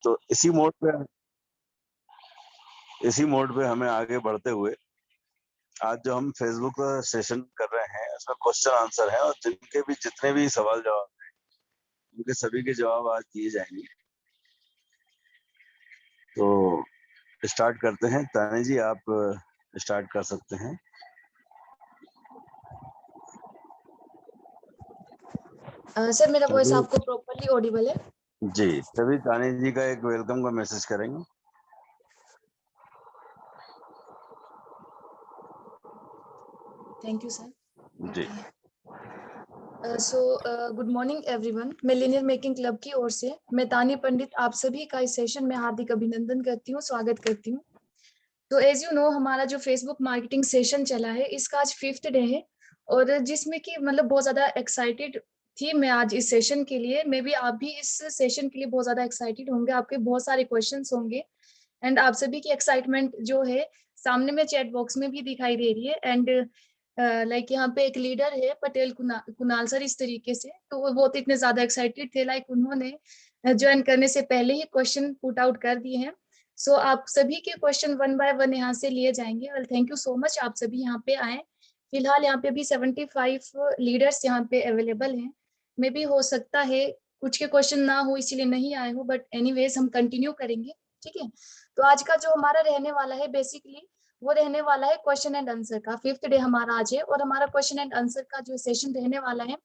तो इसी मोड पे हमें आगे बढ़ते हुए आज जो हम फेसबुक सेशन कर रहे हैं इसमें क्वेश्चन आंसर है और जिनके भी जितने भी सवाल जवाब हैं उनके सभी के जवाब आज दिए जाएंगे। तो स्टार्ट करते हैं। तानी जी आप स्टार्ट कर सकते हैं। सर मेरा वॉइस आपको प्रॉपर्ली ऑडिबल है? जी, तभी तानी जी का एक वेलकम का मैसेज करेंगे। Thank you sir. जी। So good morning everyone. Millionaire making club की ओर से मैं तानी पंडित आप सभी का इस सेशन में हार्दिक अभिनंदन करती हूँ, स्वागत करती हूँ। तो एज यू नो हमारा जो फेसबुक मार्केटिंग सेशन चला है इसका आज 5th डे है और जिसमें कि मतलब बहुत ज्यादा एक्साइटेड थी मैं आज इस सेशन के लिए। मे बी आप भी इस सेशन के लिए बहुत ज्यादा एक्साइटेड होंगे, आपके बहुत सारे क्वेश्चंस होंगे एंड आप सभी की एक्साइटमेंट जो है सामने में चैट बॉक्स में भी दिखाई दे रही है। एंड लाइक यहाँ पे एक लीडर है पटेल कुणाल सर, इस तरीके से तो वो तो इतने ज्यादा एक्साइटेड थे, लाइक उन्होंने ज्वाइन करने से पहले ही क्वेश्चन पुट आउट कर दिए हैं। सो आप सभी के क्वेश्चन 1 बाय 1 यहाँ से लिए जाएंगे। Well thank you so much, आप सभी यहाँ पे आए। फिलहाल यहाँ पे भी 75 लीडर्स यहाँ पे अवेलेबल हैं। मे बी हो सकता है कुछ के क्वेश्चन ना हो इसीलिए नहीं आए हो, बट एनीवेज हम कंटिन्यू करेंगे, ठीक है। तो आज का जो हमारा रहने वाला है बेसिकली वो रहने वाला है क्वेश्चन एंड आंसर का। 5th डे हमारा आज है और हमारा क्वेश्चन एंड आंसर का जो सेशन रहने वाला है,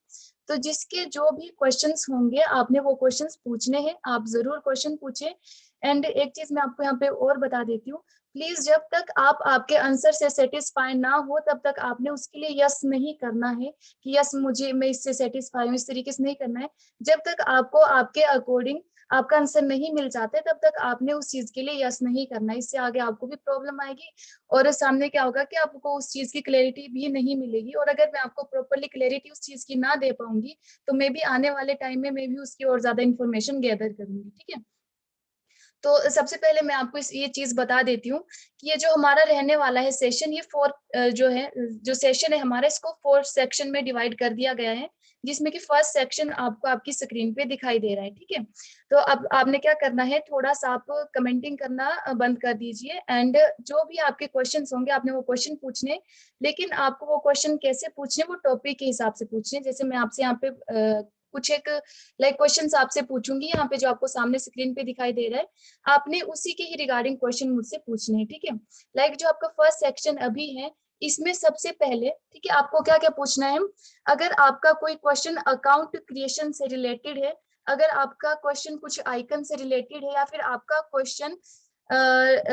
तो जिसके जो भी क्वेश्चंस होंगे आपने वो क्वेश्चंस पूछने हैं, आप जरूर क्वेश्चन पूछे। एंड एक चीज मैं आपको यहाँ पे और बता देती हूँ, प्लीज जब तक आप आपके आंसर से सेटिस्फाई ना हो तब तक आपने उसके लिए यस नहीं करना है कि यस मैं इससे सेटिस्फाई हूँ, इस तरीके से नहीं करना है। जब तक आपको आपके अकॉर्डिंग आपका आंसर नहीं मिल जाते तब तक आपने उस चीज के लिए यस नहीं करना है। इससे आगे आपको भी प्रॉब्लम आएगी और सामने क्या होगा कि आपको उस चीज की क्लैरिटी भी नहीं मिलेगी। और अगर मैं आपको प्रॉपरली क्लैरिटी उस चीज की ना दे पाऊंगी तो मे भी आने वाले टाइम में भी उसकी और ज्यादा इन्फॉर्मेशन गैदर करूंगी, ठीक है। तो सबसे पहले मैं आपको ये चीज बता देती हूँ कि ये जो हमारा रहने वाला है सेशन, ये 4 जो है जो सेशन है हमारा, इसको 4 सेक्शन में डिवाइड कर दिया गया है, जिसमें कि फर्स्ट सेक्शन आपको आपकी स्क्रीन पे दिखाई दे रहा है, ठीक है। तो अब आपने क्या करना है, थोड़ा सा आप कमेंटिंग करना बंद कर दीजिए एंड जो भी आपके क्वेश्चन होंगे आपने वो क्वेश्चन पूछने, लेकिन आपको वो क्वेश्चन कैसे पूछने, वो टॉपिक के हिसाब से पूछने। जैसे मैं आपसे यहाँ पे कुछ एक लाइक क्वेश्चंस आपसे पूछूंगी, यहाँ पे जो आपको सामने स्क्रीन पे दिखाई दे रहा है, आपने उसी के ही रिगार्डिंग क्वेश्चन मुझसे पूछने हैं, ठीक है। लाइक जो आपका फर्स्ट सेक्शन अभी है इसमें सबसे पहले, ठीक है, आपको क्या क्या पूछना है। अगर आपका कोई क्वेश्चन अकाउंट क्रिएशन से रिलेटेड है, अगर आपका क्वेश्चन कुछ आइकन से रिलेटेड है, या फिर आपका क्वेश्चन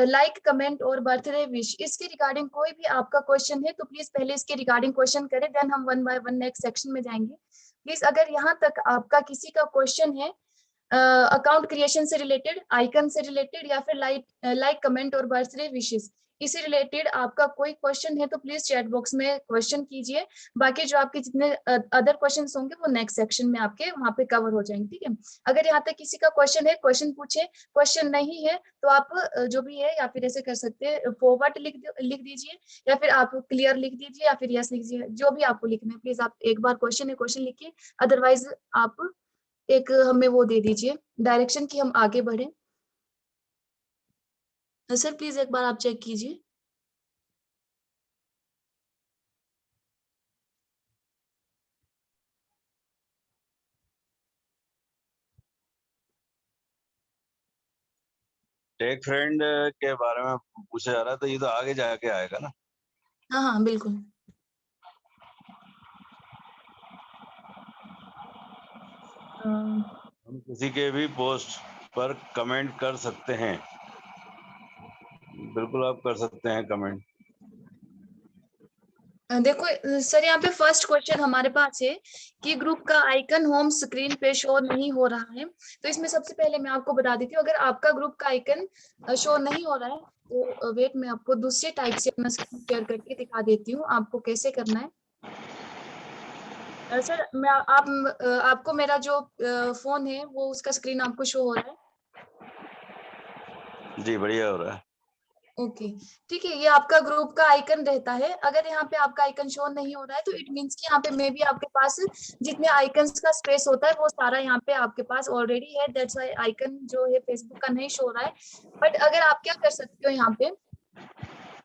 लाइक कमेंट और बर्थडे विश इसके रिगार्डिंग कोई भी आपका क्वेश्चन है, तो प्लीज पहले इसके रिगार्डिंग क्वेश्चन करें, देन हम 1 बाय 1 नेक्स्ट सेक्शन में जाएंगे। प्लीज अगर यहाँ तक आपका किसी का क्वेश्चन है अकाउंट क्रिएशन से रिलेटेड, आइकन से रिलेटेड, या फिर लाइक कमेंट और बर्थडे विशेस इससे रिलेटेड आपका कोई क्वेश्चन है, तो प्लीज चैट बॉक्स में क्वेश्चन कीजिए। बाकी जो आपके जितने अदर क्वेश्चंस होंगे वो नेक्स्ट सेक्शन में आपके वहां पे कवर हो जाएंगे, ठीक है। अगर यहाँ तक किसी का क्वेश्चन है क्वेश्चन पूछे, क्वेश्चन नहीं है तो आप जो भी है या फिर ऐसे कर सकते हैं, फॉरवर्ड लिख दीजिए, या फिर आप क्लियर लिख दीजिए, या फिर यस लिख दीजिए, जो भी आपको लिखना है। प्लीज आप एक बार क्वेश्चन है क्वेश्चन लिखिए, अदरवाइज आप एक हमें वो दे दीजिए डायरेक्शन की हम आगे बढ़े। सर प्लीज एक बार आप चेक कीजिए। टेक फ्रेंड के बारे में पूछा जा रहा है, तो ये तो आगे जाके आएगा ना। हाँ हाँ बिल्कुल। हम किसी के भी पोस्ट पर कमेंट कर सकते हैं। बिल्कुल आप कर सकते हैं कमेंट। देखो सर यहाँ पे फर्स्ट क्वेश्चन हमारे पास है कि ग्रुप का आइकन होम स्क्रीन पे शो नहीं हो रहा है। तो इसमें सबसे पहले मैं आपको बता देती हूँ, अगर आपका ग्रुप का आइकन शो नहीं हो रहा है तो वेट मैं आपको दूसरे टाइप से अपना स्क्रीन शेयर करके दिखा देती हूँ आपको कैसे करना है। सर मैं आपको मेरा जो फोन है वो उसका स्क्रीन आपको शो हो रहा है? जी बढ़िया हो रहा है। ओके, ठीक है। ये आपका ग्रुप का आइकन रहता है। अगर यहाँ पे आपका आइकन शो नहीं हो रहा है तो इट मीन्स कि यहाँ पे मे बी आपके पास जितने आइकन्स का स्पेस होता है वो सारा यहाँ पे आपके पास ऑलरेडी है, दैट्स व्हाई आइकन जो है फेसबुक का नहीं शो हो रहा है। बट अगर आप क्या कर सकते हो, यहाँ पे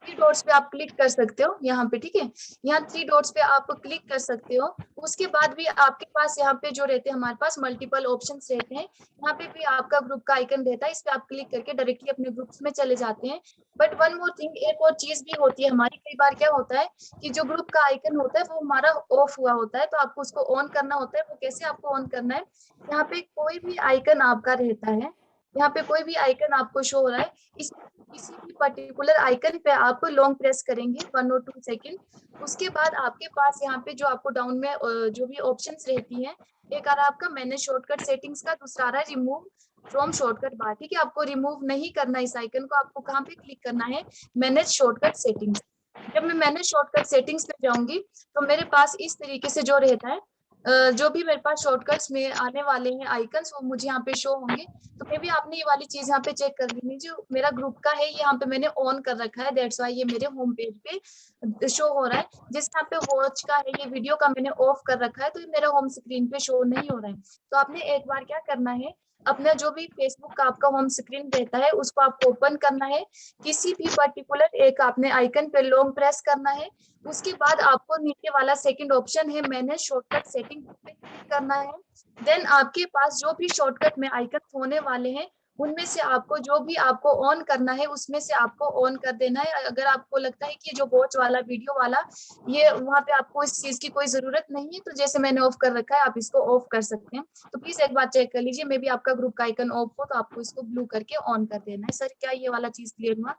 थ्री डॉट्स पे आप क्लिक कर सकते हो यहाँ पे, ठीक है। यहाँ थ्री डॉट्स पे आप क्लिक कर सकते हो। उसके बाद भी आपके पास यहाँ पे जो रहते हैं, हमारे पास मल्टीपल ऑप्शंस रहते हैं। यहाँ पे भी आपका ग्रुप का आइकन रहता है, इस पे आप क्लिक करके डायरेक्टली अपने ग्रुप्स में चले जाते हैं। बट वन मोर थिंग, एक और चीज भी होती है हमारी। कई बार क्या होता है कि जो ग्रुप का आइकन होता है वो हमारा ऑफ हुआ होता है, तो आपको उसको ऑन करना होता है। वो कैसे आपको ऑन करना है, यहाँ पे कोई भी आइकन आपका रहता है, यहाँ पे कोई भी आइकन आपको शो हो रहा है, इस किसी भी पर्टिकुलर आइकन पे आप लॉन्ग प्रेस करेंगे 1 और 2 सेकंड। उसके बाद आपके पास यहाँ पे जो आपको डाउन में जो भी ऑप्शंस रहती हैं, एक आ रहा है आपका मैनेज शॉर्टकट सेटिंग्स का, दूसरा आ रहा है रिमूव फ्रॉम शॉर्टकट बार, ठीक है। आपको रिमूव नहीं करना इस आइकन को, आपको कहाँ पे क्लिक करना है, मैनेज शॉर्टकट सेटिंग्स। जब मैं मैनेज शॉर्टकट सेटिंग्स पे जाऊंगी तो मेरे पास इस तरीके से जो रहता है, जो भी मेरे पास शॉर्टकट्स में आने वाले हैं आइकन्स, वो मुझे यहाँ पे शो होंगे। तो मे भी आपने ये वाली चीज यहाँ पे चेक कर लेनी, जो मेरा ग्रुप का है यहाँ पे मैंने ऑन कर रखा है, दैट्स व्हाई ये मेरे होम पेज पे शो हो रहा है। जिस यहाँ पे वॉच का है, ये वीडियो का मैंने ऑफ कर रखा है, तो ये मेरा होम स्क्रीन पे शो नहीं हो रहा है। तो आपने एक बार क्या करना है, अपना जो भी फेसबुक का आपका होम स्क्रीन रहता है उसको आपको ओपन करना है। किसी भी पर्टिकुलर एक आपने आइकन पे लॉन्ग प्रेस करना है। उसके बाद आपको नीचे वाला सेकंड ऑप्शन है मैनेज शॉर्टकट सेटिंग पे क्लिक करना है। देन आपके पास जो भी शॉर्टकट में आइकन होने वाले हैं, उनमें से आपको जो भी आपको ऑन करना है उसमें से आपको ऑन कर देना है। अगर आपको लगता है कि जो वॉच वाला वीडियो वाला, ये वहां पे आपको इस चीज की कोई जरूरत नहीं है, तो जैसे मैंने ऑफ कर रखा है आप इसको ऑफ कर सकते हैं। तो प्लीज एक बार चेक कर लीजिए, मे बी आपका ग्रुप का आइकन ऑफ हो तो आपको इसको ब्लू करके ऑन कर देना है। सर क्या ये वाला चीज क्लियर हुआ?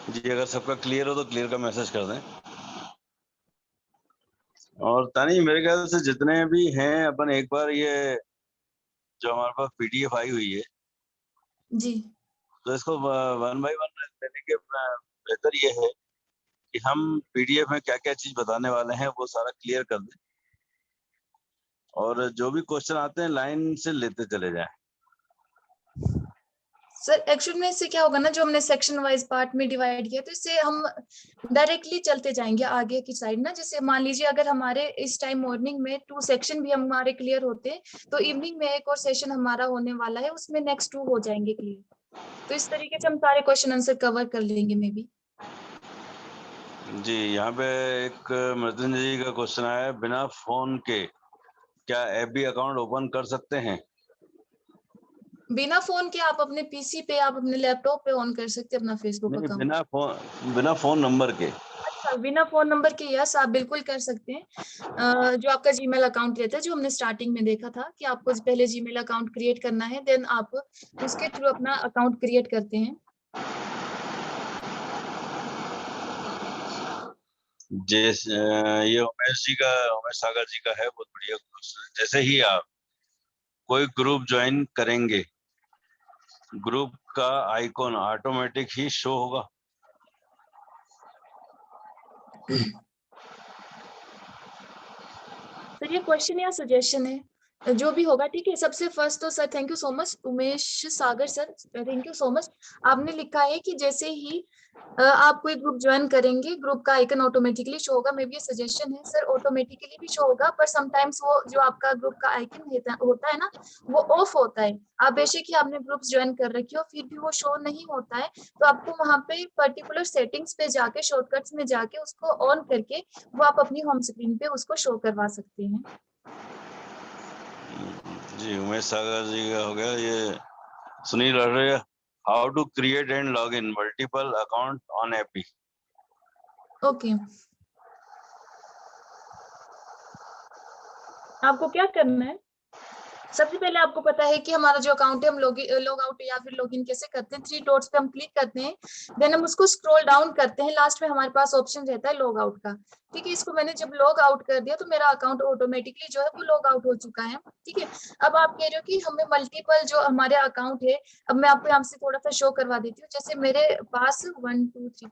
जी, अगर सबका क्लियर हो तो क्लियर का मैसेज कर दें। और तानी, मेरे ख्याल से जितने भी हैं, अपन एक बार ये जो हमारे पास पीडीएफ आई हुई है, जी तो इसको वन बाय वन लेने के बेहतर ये है कि हम पीडीएफ में क्या क्या चीज बताने वाले हैं वो सारा क्लियर कर दें, और जो भी क्वेश्चन आते हैं लाइन से लेते चले जाएं। सर, एक्चुअल में इससे क्या होगा ना, जो हमने सेक्शन वाइज पार्ट में डिवाइड किया, तो इससे हम डायरेक्टली चलते जाएंगे आगे की साइड ना। जैसे मान लीजिए अगर हमारे इस टाइम मॉर्निंग में 2 सेक्शन भी हमारे क्लियर होते हैं, तो इवनिंग में एक और सेशन हमारा होने वाला है, उसमें नेक्स्ट 2 हो जाएंगे क्लियर। तो इस तरीके से हम सारे क्वेश्चन आंसर कवर कर लेंगे मे बी। जी, यहाँ पे एक मृत्युंजय जी का क्वेश्चन आया है, बिना फोन के क्या एफबी अकाउंट ओपन कर सकते हैं? बिना फोन के आप अपने पीसी पे, आप अपने लैपटॉप पे ऑन कर सकते हैं अपना फेसबुक नहीं, अकाउंट। बिना फोन नंबर के। अच्छा, बिना फोन नंबर के, यस आप बिल्कुल कर सकते हैं। जो आपका जीमेल अकाउंट रहता है, जो हमने स्टार्टिंग में देखा था कि आपको पहले जीमेल अकाउंट क्रिएट करना है, देन आप उसके थ्रू अपना अकाउंट क्रिएट करते हैं। ये उमेश सागर जी का है, बहुत बढ़िया क्वेश्चन। जैसे ही आप कोई ग्रुप ज्वाइन करेंगे, ग्रुप का आइकॉन ऑटोमेटिक ही शो होगा? सर ये क्वेश्चन या सजेशन है, जो भी होगा, ठीक है। सबसे फर्स्ट तो sir thank you so much Umesh Sagar sir, thank you so much. आपने लिखा है कि जैसे ही आप कोई ग्रुप ज्वाइन करेंगे, ग्रुप का आइकन ऑटोमेटिकली शो होगा। मे बी ये सजेशन है सर, ऑटोमेटिकली भी शो होगा, पर समटाइम्स वो जो आपका ग्रुप का आइकन होता है ना, वो ऑफ होता है। आप बेशक ही आपने ग्रुप्स ज्वाइन कर रखी हो, फिर भी वो शो नहीं होता है। तो आपको वहां पे पर्टिकुलर सेटिंग्स पे जाके, शॉर्टकट्स में जाके उसको ऑन करके वो आप अपनी होम स्क्रीन पे उसको शो करवा सकते हैं। जी, उमेश सागर जी का हो गया। ये Sunil Arora, how to create and log in multiple account on AP? Okay, आपको क्या करना है, सबसे पहले आपको पता है कि हमारा जो अकाउंट है, हम लॉग आउट या फिर लॉग इन कैसे करते हैं। 3 डॉट्स पे हम क्लिक करते हैं, देन हम उसको स्क्रॉल डाउन करते हैं, लास्ट में हमारे पास ऑप्शन रहता है लॉग आउट का। ठीक है, इसको मैंने जब लॉग आउट कर दिया तो मेरा अकाउंट ऑटोमेटिकली जो है वो लॉग आउट हो चुका है। ठीक है, अब आप कह रहे हो कि हमें मल्टीपल जो हमारे अकाउंट है, अब मैं आपको यहाँ से थोड़ा सा शो करवा देती हूँ। जैसे मेरे पास 1 2 3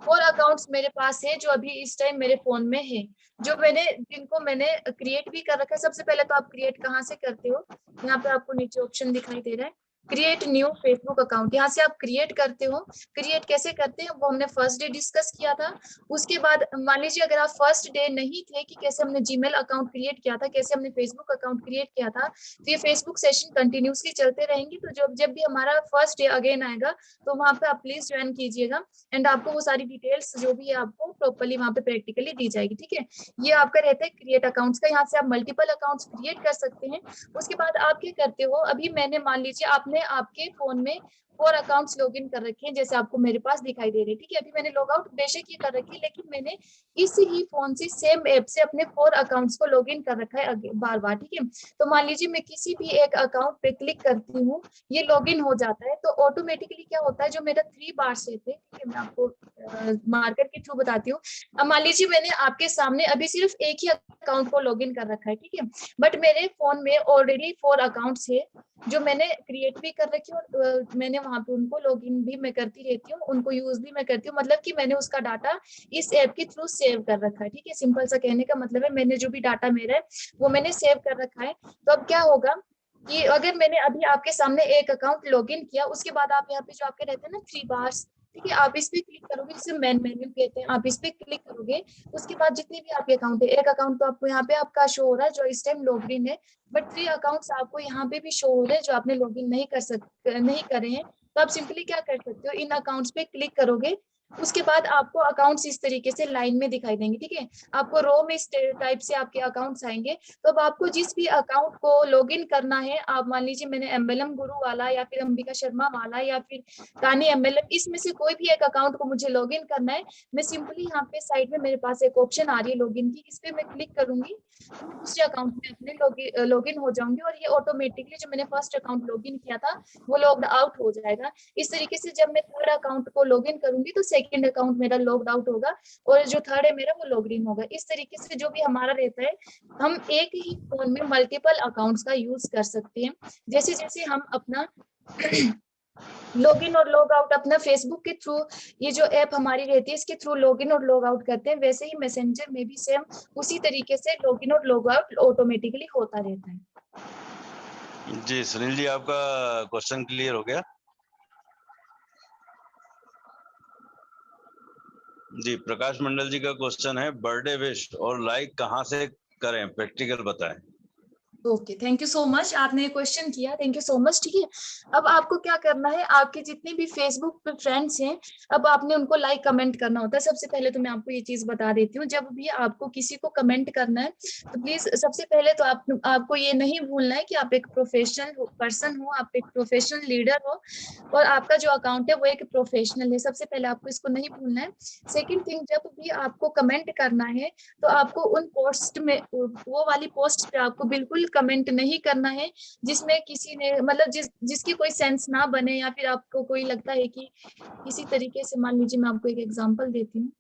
4 अकाउंट्स मेरे पास है, जो अभी इस टाइम मेरे फोन में है, जो जिनको मैंने क्रिएट भी कर रखा है। सबसे पहले तो आप क्रिएट कहाँ से करते हो, यहाँ पे आपको नीचे ऑप्शन दिखाई दे रहा है, क्रिएट न्यू फेसबुक अकाउंट, यहाँ से आप क्रिएट करते हो। क्रिएट कैसे करते हैं वो हमने फर्स्ट डे डिस्कस किया था। उसके बाद मान लीजिए अगर आप फर्स्ट डे नहीं थे कि कैसे हमने जीमेल अकाउंट क्रिएट किया था, कैसे हमने फेसबुक अकाउंट क्रिएट किया था, तो ये फेसबुक सेशन कंटिन्यूसली चलते रहेंगे। तो जब जब भी हमारा फर्स्ट डे अगेन आएगा तो वहाँ पे आप प्लीज ज्वाइन कीजिएगा, एंड आपको वो सारी डिटेल्स जो भी है आपको प्रॉपर्ली वहाँ पे प्रैक्टिकली दी जाएगी। ठीक है, ये आपका रहता है क्रिएट अकाउंट्स का। यहाँ से आप मल्टीपल अकाउंट्स क्रिएट कर सकते हैं। उसके बाद आप क्या करते हो, अभी मैंने मान लीजिए आपने आपके फोन में 4 अकाउंट्स लॉगिन कर रखे हैं, जैसे आपको मेरे पास दिखाई दे रहे हैं। ठीक है, अभी मैंने लॉग आउट बेशक ये कर रखी है, लेकिन मैंने इस ही फोन से सेम ऐप से अपने 4 अकाउंट्स को लॉगिन कर रखा है बार बार। ठीक है, तो मान लीजिए मैं किसी भी एक अकाउंट पे क्लिक करती हूँ, ये लॉगिन हो जाता है, तो ऑटोमेटिकली क्या होता है, जो मेरा 3 बार से थे, ठीक है, मैं आपको मार्कर के थ्रू बताती हूँ। अब मान लीजिए मैंने आपके सामने अभी सिर्फ एक ही अकाउंट को लॉगिन कर रखा है, ठीक है, बट मेरे फोन में ऑलरेडी 4 अकाउंट्स है जो मैंने क्रिएट भी कर रखी है, और मैंने वहां पे उनको लॉगिन भी मैं करती रहती हूँ, उनको यूज भी मैं करती हूँ। मतलब कि मैंने उसका डाटा इस ऐप के थ्रू सेव कर रखा है। ठीक है, सिंपल सा कहने का मतलब है मैंने जो भी डाटा मेरा है वो मैंने सेव कर रखा है। तो अब क्या होगा कि अगर मैंने अभी आपके सामने एक अकाउंट लॉगिन किया, उसके बाद आप यहाँ पे जो आपके रहते हैं ना 3 बार्स, ठीक है, आप इस पे क्लिक करोगे, जिसे मेन मेन्यू कहते हैं, आप इस पे क्लिक करोगे। उसके बाद जितने भी आपके अकाउंट है, एक अकाउंट तो आपको यहाँ पे आपका शो हो रहा है जो इस टाइम लॉगिन है, बट 3 अकाउंट्स आपको यहाँ पे भी शो हो रहे हैं जो आपने लॉगिन नहीं करे हैं। तो आप सिंपली क्या कर सकते हो, इन अकाउंट्स पे क्लिक करोगे, उसके बाद आपको अकाउंट्स इस तरीके से लाइन में दिखाई देंगे। ठीक है, आपको रो में इस टाइप से आपके अकाउंट्स आएंगे। तो अब आपको जिस भी अकाउंट को लॉगिन करना है, आप मान लीजिए मैंने एमएलएम गुरु वाला या फिर अंबिका शर्मा वाला या फिर कानी एमएलएम, इसमें से कोई भी एक अकाउंट को मुझे लॉगिन करना है, मैं सिंपली यहाँ पे साइड में मेरे पास एक ऑप्शन आ रही है लॉगिन की, इस पे मैं क्लिक करूंगी तो मैं दूसरे अकाउंट में अपने लॉगिन हो जाऊंगी, और ये ऑटोमेटिकली जो मैंने फर्स्ट अकाउंट लॉगिन किया था वो लॉग्ड आउट हो जाएगा। इस तरीके से जब मैं थर्ड अकाउंट को लॉगिन करूंगी तो सेकंड अकाउंट मेरा लॉग्ड आउट होगा, और जो थर्ड है मेरा वो लॉग्ड इन होगा। इस तरीके से जो भी हमारा रहता है, हम एक ही फोन में मल्टीपल अकाउंट्स का यूज कर सकते हैं। जैसे जैसे हम अपना लॉगिन और लॉग आउट अपना फेसबुक के थ्रू, ये जो ऐप हमारी रहती है इसके थ्रू लॉगिन और लॉग आउट करते हैं, वैसे ही मैसेंजर में भी सेम उसी तरीके से लॉगिन और लॉग आउट ऑटोमेटिकली होता रहता है। जी सुनील जी, आपका क्वेश्चन क्लियर हो गया? जी, प्रकाश मंडल जी का क्वेश्चन है, बर्थडे विश और लाइक कहाँ से करें, प्रैक्टिकल बताएं। Okay, thank you so much, आपने क्वेश्चन किया, थैंक यू सो मच। ठीक है, अब आपको क्या करना है, आपके जितने भी फेसबुक पे फ्रेंड्स हैं, अब आपने उनको लाइक कमेंट करना होता है। सबसे पहले तो मैं आपको ये चीज बता देती हूँ, जब भी आपको किसी को कमेंट करना है तो प्लीज सबसे पहले तो आपको ये नहीं भूलना है कि आप एक प्रोफेशनल पर्सन हो, आप एक प्रोफेशनल लीडर हो, और आपका जो अकाउंट है वो एक प्रोफेशनल है। सबसे पहले आपको इसको नहीं भूलना है। सेकेंड थिंग, जब भी आपको कमेंट करना है तो आपको उन पोस्ट में, वो वाली पोस्ट पे आपको बिल्कुल कमेंट नहीं करना है जिसमें किसी ने मतलब जिसकी कोई सेंस ना बने, या फिर आपको कोई लगता है कि किसी तरीके से, मान लीजिए मैं आपको एक एग्जांपल देती हूँ।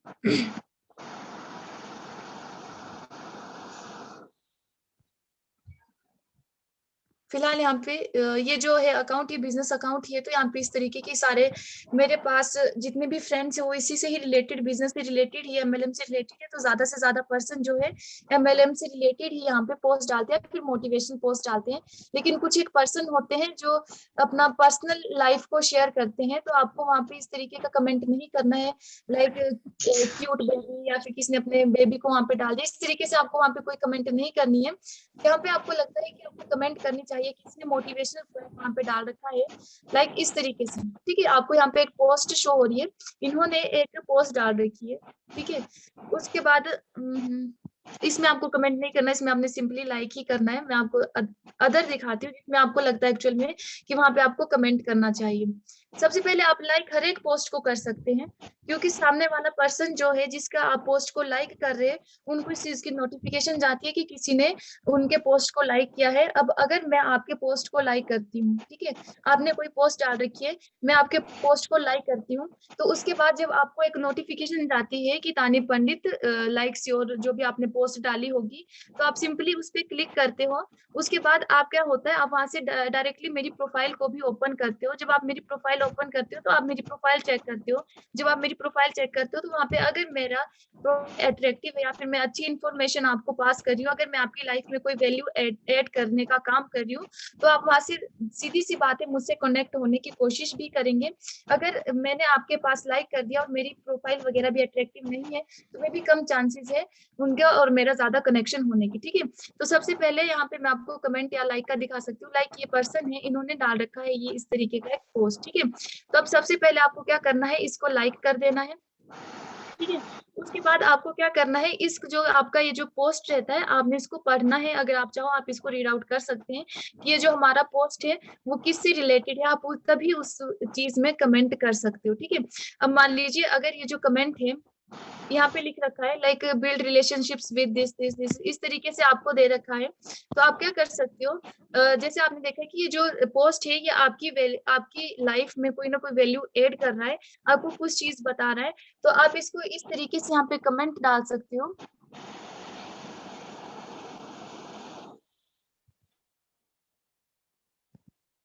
फिलहाल यहाँ पे ये जो है अकाउंट, ये बिजनेस अकाउंट ही है, तो यहाँ पे इस तरीके के सारे मेरे पास जितने भी फ्रेंड्स है वो इसी से ही रिलेटेड, बिजनेस से रिलेटेड ही, एमएलएम से रिलेटेड है। तो ज्यादा से ज्यादा पर्सन जो है एमएलएम से रिलेटेड ही यहाँ पे पोस्ट डालते हैं, फिर मोटिवेशन पोस्ट डालते हैं। लेकिन कुछ एक पर्सन होते हैं जो अपना पर्सनल लाइफ को शेयर करते हैं, तो आपको वहाँ पे इस तरीके का कमेंट नहीं करना है, लाइक क्यूट बेबी या फिर किसी ने अपने बेबी को वहाँ पे डाल दिया, इस तरीके से आपको वहाँ पे कोई कमेंट नहीं करनी है। यहाँ पे आपको लगता है कि आपको कमेंट करनी चाहिए कि इसने मोटिवेशनल पॉइंट वहां पे डाल रखा है, लाइक इस तरीके से। ठीक है, आपको यहाँ पे एक पोस्ट शो हो रही है, इन्होंने एक पोस्ट डाल रखी है। ठीक है, उसके बाद इसमें आपको कमेंट नहीं करना है, इसमें आपने सिंपली लाइक ही करना है। मैं आपको अदर दिखाती हूँ जिसमें आपको लगता है एक्चुअल में कि वहां पे आपको कमेंट करना चाहिए। सबसे पहले आप लाइक हर एक पोस्ट को कर सकते हैं, क्योंकि सामने वाला पर्सन जो है जिसका आप पोस्ट को लाइक कर रहे हैं, उनको इस चीज की नोटिफिकेशन जाती है कि किसी ने उनके पोस्ट को लाइक किया है। अब अगर मैं आपके पोस्ट को लाइक करती हूँ, ठीक है, आपने कोई पोस्ट डाल रखी है, मैं आपके पोस्ट को लाइक करती हूँ, तो उसके बाद जब आपको एक नोटिफिकेशन जाती है कि तानी पंडित लाइक्स योर जो भी आपने पोस्ट डाली होगी, तो आप सिंपली उस पर क्लिक करते हो। उसके बाद आप क्या होता है, आप वहां से डायरेक्टली मेरी प्रोफाइल को भी ओपन करते हो। जब आप मेरी प्रोफाइल ओपन करते हो तो आप मेरी प्रोफाइल चेक करते हो। जब आप मेरी प्रोफाइल चेक करते हो तो वहाँ पे अगर मेरा अट्रैक्टिव है या फिर मैं अच्छी इन्फॉर्मेशन आपको पास कर रही हूँ, अगर मैं आपकी लाइफ में कोई वैल्यू ऐड करने का काम कर रही हूँ, तो आप वहां से सीधी सी बात है मुझसे कनेक्ट होने की कोशिश भी करेंगे। अगर मैंने आपके पास लाइक कर दिया और मेरी प्रोफाइल वगैरह भी अट्रैक्टिव नहीं है, तो मे भी कम चांसेस है उनका और मेरा ज्यादा कनेक्शन होने की। ठीक है, तो सबसे पहले यहाँ पे मैं आपको कमेंट या लाइक का दिखा सकती हूँ। लाइक ये पर्सन है, इन्होंने डाल रखा है ये इस तरीके का एक पोस्ट। ठीक है, तो अब सबसे पहले आपको क्या करना है, इसको लाइक कर देना है। ठीक है, उसके बाद आपको क्या करना है, इस जो आपका ये जो पोस्ट रहता है आपने इसको पढ़ना है। अगर आप चाहो आप इसको रीड आउट कर सकते हैं कि ये जो हमारा पोस्ट है वो किससे रिलेटेड है, आप तभी उस चीज में कमेंट कर सकते हो। ठीक है, अब मान लीजिए अगर ये जो कमेंट है यहाँ पे लिख रखा है like build relationships with this इस तरीके से आपको दे रखा है, तो आप क्या कर सकते हो, जैसे आपने देखा है कि ये जो पोस्ट है ये आपकी लाइफ में कोई ना कोई वैल्यू ऐड कर रहा है, आपको कुछ चीज बता रहा है, तो आप इसको इस तरीके से यहाँ पे कमेंट डाल सकते हो।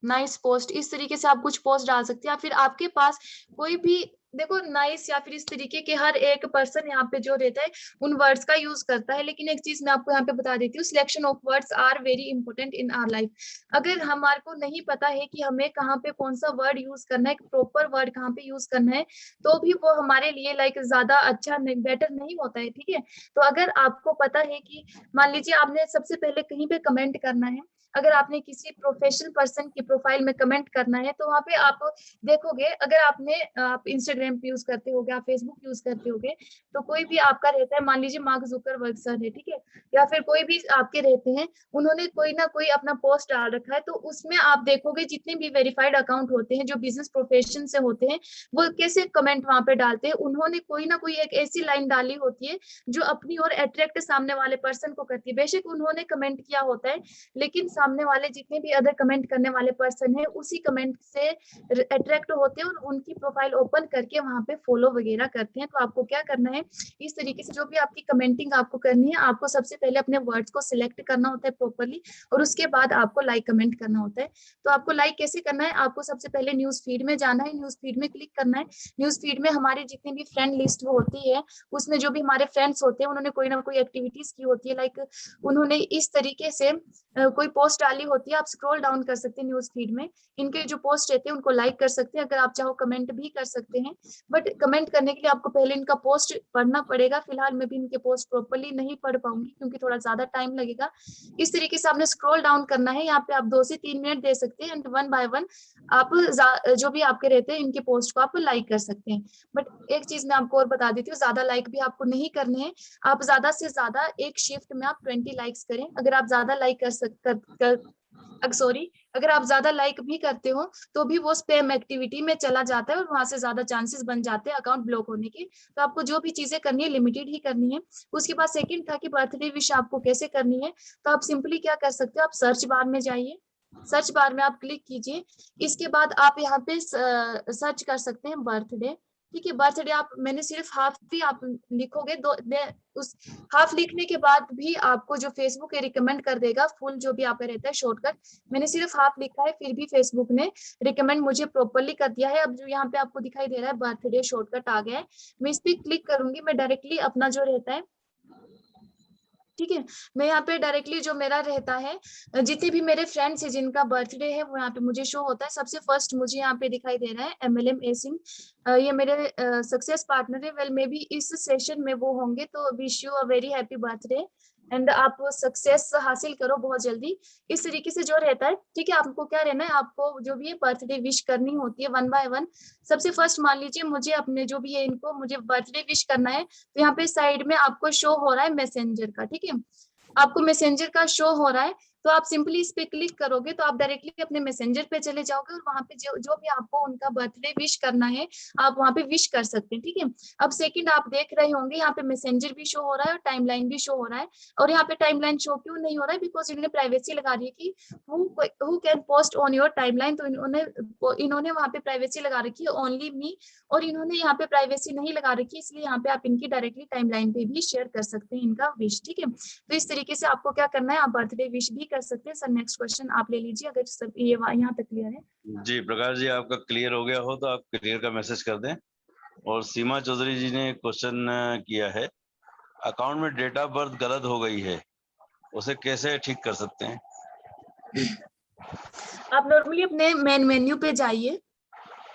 नाइस पोस्ट, इस तरीके से आप कुछ पोस्ट डाल सकते हैं। या फिर आपके पास कोई भी देखो नाइस या फिर इस तरीके के हर एक पर्सन यहाँ पे जो रहता है उन वर्ड्स का यूज करता है, लेकिन एक चीज मैं आपको यहाँ पे बता देती हूँ, selection of words are very important in our life. अगर हमारे को नहीं पता है कि हमें कहाँ पे कौन सा वर्ड यूज करना है, प्रॉपर वर्ड कहाँ पे यूज करना है, तो भी वो हमारे लिए लाइक ज्यादा अच्छा नहीं, बेटर नहीं होता है। ठीक है, तो अगर आपको पता है कि मान लीजिए आपने सबसे पहले कहीं पे कमेंट करना है, अगर आपने किसी प्रोफेशनल पर्सन की प्रोफाइल में कमेंट करना है, तो वहां पे आप देखोगे, अगर आप इंस्टाग्राम पे यूज करते होगे, आप फेसबुक यूज करते होगे, तो कोई भी आपका रहता है, मान लीजिए मार्क जुकरबर्ग सर है, ठीक है, या फिर कोई भी आपके रहते हैं, उन्होंने कोई ना कोई अपना पोस्ट डाल रखा है, तो उसमें आप देखोगे जितने भी वेरीफाइड अकाउंट होते हैं जो बिजनेस प्रोफेशन से होते हैं, वो कैसे कमेंट वहां पे डालते हैं, उन्होंने कोई ना कोई एक ऐसी लाइन डाली होती है जो अपनी और अट्रैक्ट सामने वाले पर्सन को करती है। बेशक उन्होंने कमेंट किया होता है, लेकिन सामने वाले जितने भी अदर कमेंट करने वाले पर्सन है उसी कमेंट से अट्रैक्ट होते हैं और उनकी प्रोफाइल ओपन करके वहां पे फॉलो वगैरह करते हैं। तो आपको क्या करना है, इस तरीके से जो भी आपकी कमेंटिंग आपको करनी है, आपको सबसे पहले अपने वर्ड्स को सिलेक्ट करना होता है प्रॉपरली, और उसके बाद आपको लाइक कमेंट करना होता है। तो आपको लाइक कैसे करना है, आपको सबसे पहले न्यूज फीड में जाना है, न्यूज फीड में क्लिक करना है। न्यूज फीड में हमारी जितनी भी फ्रेंड लिस्ट होती है, उसमें जो भी हमारे फ्रेंड्स होते हैं उन्होंने कोई ना कोई एक्टिविटीज की होती है, लाइक उन्होंने इस तरीके से कोई पोस्ट डाली होती है, आप स्क्रॉल डाउन कर सकते हैं न्यूज फीड में, इनके जो पोस्ट रहते हैं उनको लाइक कर सकते हैं, अगर आप चाहो कमेंट भी कर सकते हैं, बट कमेंट करने के लिए आपको पहले इनका पोस्ट पढ़ना पड़ेगा। फिलहाल मैं भी इनके पोस्ट प्रॉपर्ली नहीं पढ़ पाऊंगी क्योंकि थोड़ा ज्यादा टाइम लगेगा। इस तरीके से आपने स्क्रॉल डाउन करना है, यहाँ पे आप 2 से 3 मिनट दे सकते हैं, एंड वन बाय वन आप जो भी आपके रहते हैं इनके पोस्ट को आप लाइक कर सकते हैं। बट एक चीज मैं आपको और बता देती हूँ, ज्यादा लाइक भी आपको नहीं करने हैं, आप ज्यादा से ज्यादा एक शिफ्ट में आप 20 लाइक्स करें। अगर आप ज्यादा लाइक सॉरी, अगर आप ज्यादा लाइक भी करते हो तो भी वो स्पैम एक्टिविटी में चला जाता है और वहां से ज्यादा चांसेस बन जाते हैं अकाउंट ब्लॉक होने के। तो आपको जो भी चीजें करनी है लिमिटेड ही करनी है। उसके बाद सेकंड था कि बर्थडे विश आपको कैसे करनी है, तो आप सिंपली क्या कर सकते हो, आप सर्च बार में जाइए, सर्च बार में आप क्लिक कीजिए, इसके बाद आप यहाँ पे सर्च कर सकते हैं बर्थडे। ठीक है, बर्थडे आप मैंने सिर्फ हाफ ही आप लिखोगे, उस हाफ लिखने के बाद भी आपको जो फेसबुक रिकमेंड कर देगा फुल जो भी आपका रहता है शॉर्टकट, मैंने सिर्फ हाफ लिखा है फिर भी फेसबुक ने रिकमेंड मुझे प्रॉपरली कर दिया है। अब जो यहाँ पे आपको दिखाई दे रहा है बर्थडे शॉर्टकट आ गया है, मैं इस पे क्लिक करूंगी, मैं डायरेक्टली अपना जो रहता है, ठीक है, मैं यहाँ पे डायरेक्टली जो मेरा रहता है, जितने भी मेरे फ्रेंड्स हैं जिनका बर्थडे है वो यहाँ पे मुझे शो होता है। सबसे फर्स्ट मुझे यहाँ पे दिखाई दे रहा है MLM ए सिंह, ये मेरे सक्सेस पार्टनर है, वेल मे बी इस सेशन में वो होंगे, तो wish you a very happy birthday and आप सक्सेस हासिल करो बहुत जल्दी। इस तरीके से जो रहता है, ठीक है, आपको क्या रहना है, आपको जो भी है बर्थडे विश करनी होती है वन बाय वन। सबसे फर्स्ट मान लीजिए मुझे अपने जो भी है इनको मुझे बर्थडे विश करना है, तो यहाँ पे साइड में आपको शो हो रहा है मैसेंजर का, ठीक है, आपको मैसेंजर का शो हो रहा है, तो आप सिंपली इस पे क्लिक करोगे तो आप डायरेक्टली अपने मैसेंजर पे चले जाओगे और वहां पे जो भी आपको उनका बर्थडे विश करना है आप वहां पे विश कर सकते हैं। ठीक है, अब सेकंड आप देख रहे होंगे यहाँ पे मैसेंजर भी शो हो रहा है और टाइमलाइन भी शो हो रहा है, और यहाँ पे टाइमलाइन शो क्यों नहीं हो रहा है, बिकॉज इन्होंने प्राइवेसी लगा रही है कि who can post on your timeline, तो इन्होंने वहां पे प्राइवेसी लगा रखी है ओनली मी, और इन्होंने यहाँ पे प्राइवेसी नहीं लगा रखी, इसलिए यहाँ पे आप इनकी डायरेक्टली टाइमलाइन पे भी शेयर कर सकते हैं इनका विश। ठीक है, तो इस तरीके से आपको क्या करना है, आप बर्थडे विश भी कर सकते हैं। सर नेक्स्ट क्वेश्चन आप ले लीजिए, अगर सब ये यहाँ तक क्लियर है। जी प्रकाश जी, आपका क्लियर हो गया हो तो आप क्लियर का मैसेज कर दें। और सीमा चौधरी जी ने क्वेश्चन किया है, अकाउंट में डेट ऑफ बर्थ गलत हो गई है, उसे कैसे ठीक कर सकते हैं? आप नॉर्मली अपने मेन मेन्यू पे जाइए,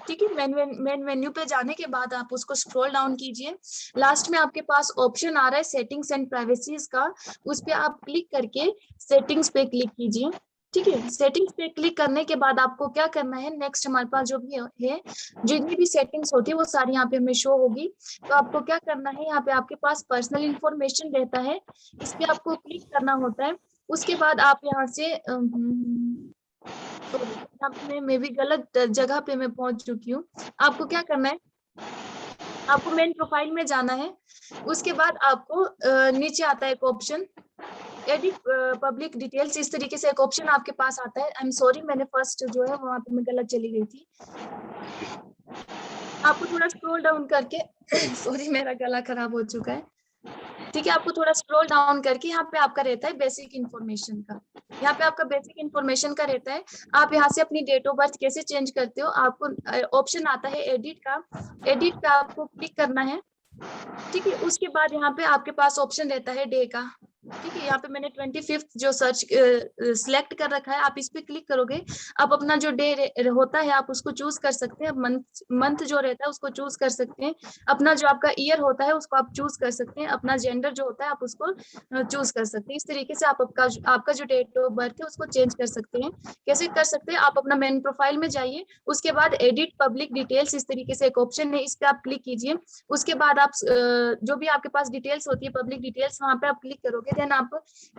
ठीक है। मेन मेन्यू पे जाने के बाद आप उसको स्क्रॉल डाउन कीजिए। लास्ट में आपके पास ऑप्शन आ रहा है सेटिंग्स एंड प्राइवेसीज का, उस पे आप क्लिक करके सेटिंग्स पे क्लिक कीजिए, ठीक है। सेटिंग्स पे क्लिक करने के बाद आपको क्या करना है, नेक्स्ट हमारे पास जो भी है जितनी भी सेटिंग्स होती है वो सारी यहाँ पे हमें शो होगी। तो आपको क्या करना है, यहाँ पे आपके पास पर्सनल इंफॉर्मेशन रहता है, इस पे आपको क्लिक करना होता है। उसके बाद आप यहाँ से सॉरी, यहाँ पे मैं भी गलत जगह पे मैं पहुंच चुकी हूँ। आपको क्या करना है, आपको मेन प्रोफाइल में जाना है। उसके बाद आपको नीचे आता है एक ऑप्शन एडिट पब्लिक डिटेल्स, इस तरीके से एक ऑप्शन आपके पास आता है। आई एम सॉरी, मैंने फर्स्ट जो है वहां पे मैं गलत चली गई थी। आपको थोड़ा स्क्रॉल डाउन करके सॉरी मेरा गला खराब हो चुका है, ठीक है। आपको थोड़ा स्क्रॉल डाउन करके यहाँ पे आपका रहता है बेसिक इन्फॉर्मेशन का, यहाँ पे आपका बेसिक इन्फॉर्मेशन का रहता है। आप यहाँ से अपनी डेट ऑफ बर्थ कैसे चेंज करते हो, आपको ऑप्शन आता है एडिट का, एडिट पे आपको क्लिक करना है, ठीक है। उसके बाद यहाँ पे आपके पास ऑप्शन रहता है डे का, ठीक है। यहाँ पे मैंने 25th जो सर्च सिलेक्ट कर रखा है, आप इस पे क्लिक करोगे, आप अपना जो डे होता है आप उसको चूज कर सकते हैं, मंथ मंथ जो रहता है उसको चूज कर सकते हैं, अपना जो आपका ईयर होता है उसको आप चूज कर सकते हैं, अपना जेंडर जो होता है आप उसको चूज कर सकते हैं। इस तरीके से आप आपका जो डेट ऑफ बर्थ है उसको चेंज कर सकते हैं। कैसे कर सकते हैं, आप अपना मेन प्रोफाइल में जाइए, उसके बाद एडिट पब्लिक डिटेल्स इस तरीके से एक ऑप्शन है, इस पे आप क्लिक कीजिए। उसके बाद आप जो भी आपके पास डिटेल्स होती है पब्लिक डिटेल्स, वहां पे आप क्लिक करोगे, देन आप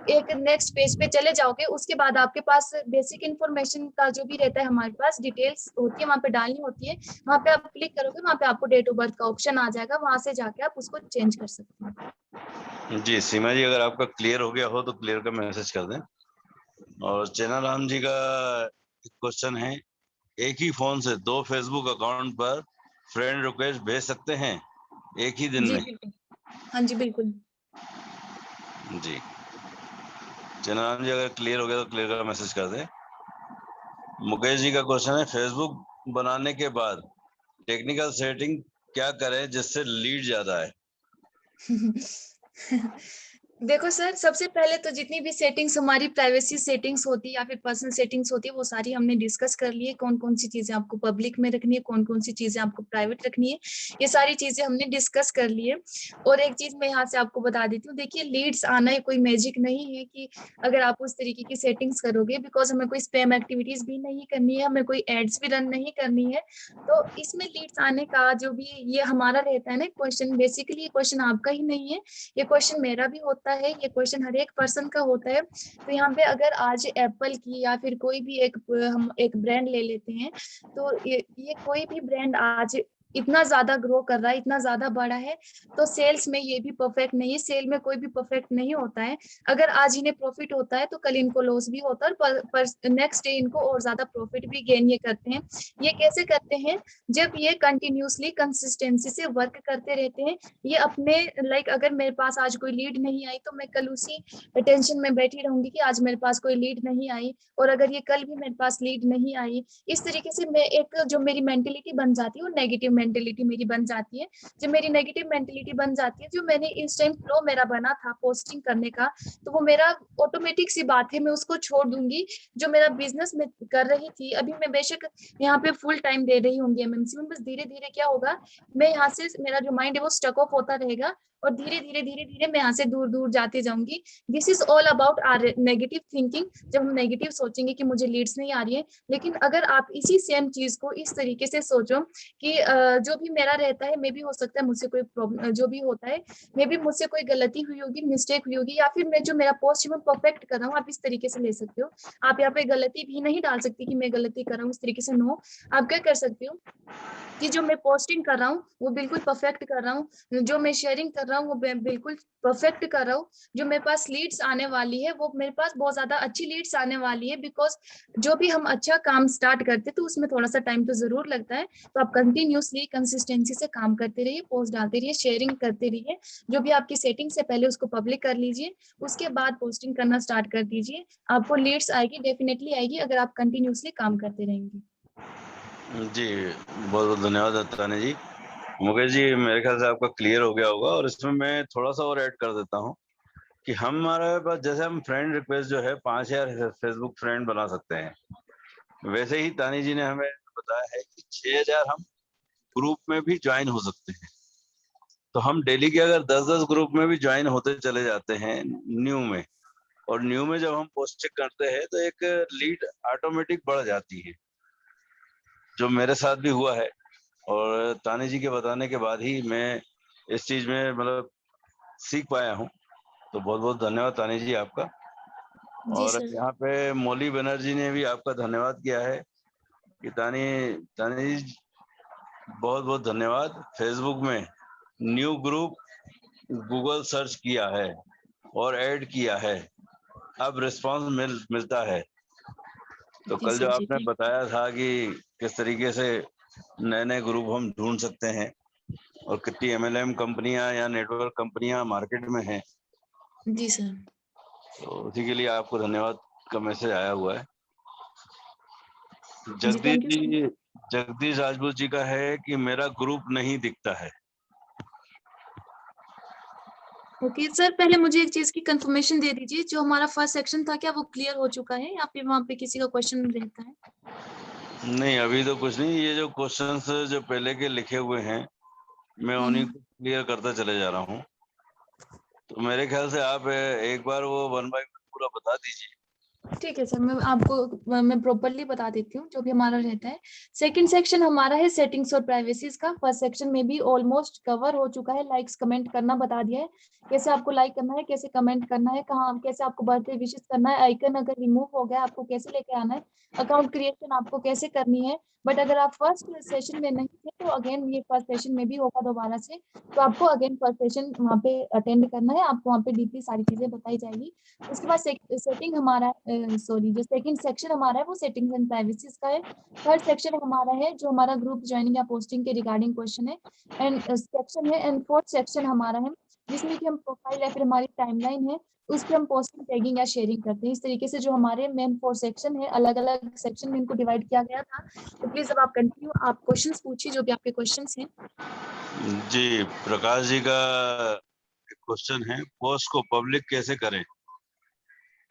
एक नेक्स्ट पेज पे चले जाओगे। उसके बाद आपके पास बेसिक इन्फॉर्मेशन का जो भी रहता है हमारे पास डिटेल्स होती है वहां पे डालनी होती है, वहां पे आप क्लिक करोगे, वहां पे आपको डेट ऑफ बर्थ का ऑप्शन आ जाएगा, वहां से जाके आप उसको चेंज कर सकते हैं। जी सीमा जी, अगर आपका क्लियर हो गया हो तो क्लियर का मैसेज कर दें। और चेना राम जी का क्वेश्चन है, एक ही फोन से 2 फेसबुक अकाउंट पर फ्रेंड रिक्वेस्ट भेज सकते हैं एक ही दिन जी में? बिल्कुल, हाँ जी बिल्कुल। जी चेना राम जी, अगर क्लियर हो गया तो क्लियर का मैसेज कर दें। मुकेश जी का क्वेश्चन है, फेसबुक बनाने के बाद टेक्निकल सेटिंग क्या करें जिससे लीड ज्यादा है? देखो सर, सबसे पहले तो जितनी भी सेटिंग्स हमारी प्राइवेसी सेटिंग्स होती है या फिर पर्सनल सेटिंग्स होती है वो सारी हमने डिस्कस कर ली है, कौन कौन सी चीजें आपको पब्लिक में रखनी है, कौन कौन सी चीजें आपको प्राइवेट रखनी है, ये सारी चीजें हमने डिस्कस कर ली है। और एक चीज मैं यहाँ से आपको बता देती हूँ, देखिए लीड्स आना है कोई मैजिक नहीं है कि अगर आप उस तरीके की सेटिंग्स करोगे, बिकॉज हमें कोई स्पैम एक्टिविटीज भी नहीं करनी है, हमें कोई एड्स भी रन नहीं करनी है। तो इसमें लीड्स आने का जो भी ये हमारा रहता है ना क्वेश्चन, बेसिकली ये क्वेश्चन आपका ही नहीं है, ये क्वेश्चन मेरा भी होता है, ये क्वेश्चन हर एक पर्सन का होता है। तो यहाँ पे अगर आज एप्पल की या फिर कोई भी एक हम एक ब्रांड ले लेते हैं, तो ये कोई भी ब्रांड आज इतना ज्यादा ग्रो कर रहा है, इतना ज्यादा बड़ा है, तो सेल्स में ये भी परफेक्ट नहीं है, सेल में कोई भी परफेक्ट नहीं होता है। अगर आज इन्हें प्रॉफिट होता है तो कल इनको लॉस भी होता है, पर नेक्स्ट डे इनको और ज्यादा प्रॉफिट भी गेन ये करते हैं। ये कैसे करते हैं, जब ये कंटिन्यूसली कंसिस्टेंसी से वर्क करते रहते हैं। ये अपने लाइक अगर मेरे पास आज कोई लीड नहीं आई तो मैं कल उसी टेंशन में बैठी रहूंगी कि आज मेरे पास कोई लीड नहीं आई, और अगर ये कल भी मेरे पास लीड नहीं आई, इस तरीके से मैं एक जो मेरी मेंटेलिटी बन जाती है वो नेगेटिव मेंटेलिटी मेरी बन जाती है। जब मेरी नेगेटिव मेंटेलिटी बन जाती है, जो मैंने इस टाइम फ्लो मेरा बना था पोस्टिंग करने का, तो वो मेरा ऑटोमेटिक सी बात है, मैं उसको छोड़ दूंगी। जो मेरा बिजनेस में कर रही थी, अभी मैं बेशक यहाँ पे फुल टाइम दे रही होंगी एमएनसी में, बस धीरे धीरे क्या होगा, मैं यहाँ से मेरा जो माइंड है वो स्टक ऑफ होता रहेगा, और धीरे धीरे धीरे धीरे मैं यहाँ से दूर दूर जाती जाऊंगी। This is all about our negative thinking. जब हम नेगेटिव सोचेंगे कि मुझे लीड्स नहीं आ रही है, लेकिन अगर आप इसी सेम चीज को इस तरीके से सोचो कि जो भी मेरा रहता है, मे भी हो सकता है मुझसे कोई प्रॉब्लम जो भी होता है, मे भी मुझसे कोई गलती हुई होगी, मिस्टेक हुई होगी, या फिर मैं जो मेरा पोस्ट है मैं परफेक्ट कर रहा हूँ, आप इस तरीके से ले सकते हो। आप यहाँ पे गलती भी नहीं डाल सकती कि मैं गलती कर रहा हूँ इस तरीके से, नो। आप क्या कर सकते हो कि जो मैं पोस्टिंग कर रहा हूँ वो बिल्कुल परफेक्ट कर रहा हूँ, जो मैं शेयरिंग कर रहा हूँ वो बिल्कुल परफेक्ट कर रहा हूँ, जो मेरे पास लीड्स आने वाली है वो मेरे पास बहुत ज्यादा अच्छी लीड्स आने वाली है, बिकॉज जो भी हम अच्छा काम स्टार्ट करते तो उसमें थोड़ा सा टाइम तो जरूर लगता है। तो आप कंटिन्यूसली कंसिस्टेंसी से काम करते रहिए, पोस्ट डालते रहिए, शेयरिंग करते रहिए, जो भी आपकी सेटिंग से पहले उसको पब्लिक कर लीजिए, उसके बाद पोस्टिंग करना स्टार्ट कर दीजिए। आपको लीड्स आएगी, डेफिनेटली आएगी, अगर आप कंटिन्यूसली काम करते रहेंगे। जी बहुत बहुत धन्यवाद ताने जी। मुकेश जी, मेरे ख्याल से आपका क्लियर हो गया होगा, और इसमें मैं थोड़ा सा और ऐड कर देता हूँ कि हमारे पास जैसे हम फ्रेंड रिक्वेस्ट जो है 5,000 फेसबुक फ्रेंड बना सकते हैं, वैसे ही तानी जी ने हमें बताया है कि 6,000 हम ग्रुप में भी ज्वाइन हो सकते हैं। तो हम डेली के अगर 10-10 ग्रुप में भी ज्वाइन होते चले जाते हैं न्यू में, और न्यू में जब हम पोस्ट चेक करते हैं तो एक लीड ऑटोमेटिक बढ़ जाती है, जो मेरे साथ भी हुआ है। और तानी जी के बताने के बाद ही मैं इस चीज में मतलब सीख पाया हूँ। तो बहुत बहुत धन्यवाद तानी जी आपका। जी और सर। यहाँ पे मौली बनर्जी ने भी आपका धन्यवाद किया है कि तानी तानी जी बहुत बहुत धन्यवाद। फेसबुक में न्यू ग्रुप गूगल सर्च किया है और ऐड किया है, अब रिस्पांस मिलता है। तो जी कल सर जो जी, आपने थैंक बताया था कि किस तरीके से नए नए ग्रुप हम ढूंढ सकते हैं और कितनी MLM कंपनियां या नेटवर्क कंपनियां मार्केट में हैं, जी सर। तो उसी के लिए आपको धन्यवाद का मैसेज आया हुआ है। जी thank you sir. Jagdish Rajput ji का है कि मेरा ग्रुप नहीं दिखता है। ओके सर, पहले मुझे एक चीज की कंफर्मेशन दे दीजिए, जो हमारा फर्स्ट सेक्शन था क्या वो क्लियर हो चुका है या फिर वहाँ पे किसी का क्वेश्चन रहता है? नहीं, अभी तो कुछ नहीं। ये जो क्वेश्चंस जो पहले के लिखे हुए हैं, मैं उन्हीं को क्लियर करता चले जा रहा हूँ। तो मेरे ख्याल से आप एक बार वो 1 बाय 1 पूरा बता दीजिए। ठीक है सर, मैं प्रॉपरली बता देती हूँ जो भी हमारा रहता है। सेकंड सेक्शन हमारा है सेटिंग्स और प्राइवेसीज का। फर्स्ट सेक्शन में भी ऑलमोस्ट कवर हो चुका है। लाइक्स कमेंट करना बता दिया है, कैसे आपको लाइक करना है, कैसे कमेंट करना है, कहाँ कैसे आपको बर्थडे विशेस करना है, आइकन अगर रिमूव हो गया आपको कैसे लेके आना है, अकाउंट क्रिएशन आपको कैसे करनी है। बट अगर आप फर्स्ट सेशन में नहीं थे तो अगेन ये फर्स्ट सेशन में भी होगा दोबारा से, तो आपको अगेन फर्स्ट सेशन वहाँ पे अटेंड करना है, आपको वहाँ पे डीपली सारी चीजें बताई जाएगी। उसके बाद सेटिंग हमारा सॉरी जो सेकंड सेक्शन हमारा है वो सेटिंग्स एंड प्राइवेसीज का है। थर्ड सेक्शन हमारा है जो हमारा ग्रुप ज्वाइनिंग या पोस्टिंग के रिगार्डिंग क्वेश्चन है एंड सेक्शन है। एंड फोर्थ सेक्शन हमारा है जिसमें कि हम प्रोफाइल या फिर हमारी टाइमलाइन है उस पर हम पोस्टिंग, टैगिंग या शेयरिंग करते हैं। इस तरीके से जो हमारे मेन 4 सेक्शन है, अलग अलग सेक्शन में इनको डिवाइड किया गया था। तो प्लीज अब आप कंटिन्यू, आप क्वेश्चंस पूछिए जो भी आपके क्वेश्चंस हैं। जी, प्रकाश जी का एक क्वेश्चन है, पोस्ट को पब्लिक कैसे करें,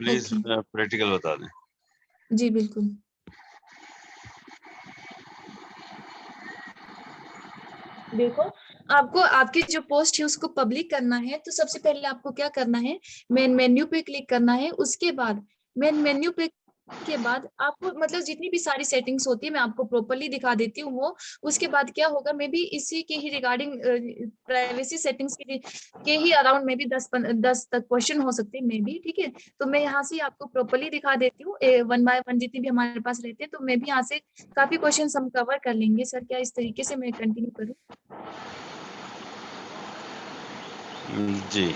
प्लीज ओके प्रैक्टिकल बता दें। जी बिल्कुल। देखो, आपको आपकी जो पोस्ट है उसको पब्लिक करना है तो सबसे पहले आपको क्या करना है, मेन मेन्यू पे क्लिक करना है। उसके बाद मेन मेन्यू पे के बाद आपको मतलब जितनी भी सारी सेटिंग्स होती है मैं आपको प्रॉपर्ली दिखा देती हूँ वो। उसके बाद क्या होगा, मे बी इसी के ही रिगार्डिंग प्राइवेसी सेटिंग्स के ही अराउंड में भी 10 तक क्वेश्चन हो सकते हैं मे बी, ठीक है। तो मैं यहाँ से आपको प्रॉपर्ली दिखा देती हूँ 1 बाय 1 जितने भी हमारे पास रहते हैं। तो मैं भी यहाँ से काफी क्वेश्चन हम कवर कर लेंगे सर, क्या इस तरीके से मैं कंटिन्यू करूँ? जी।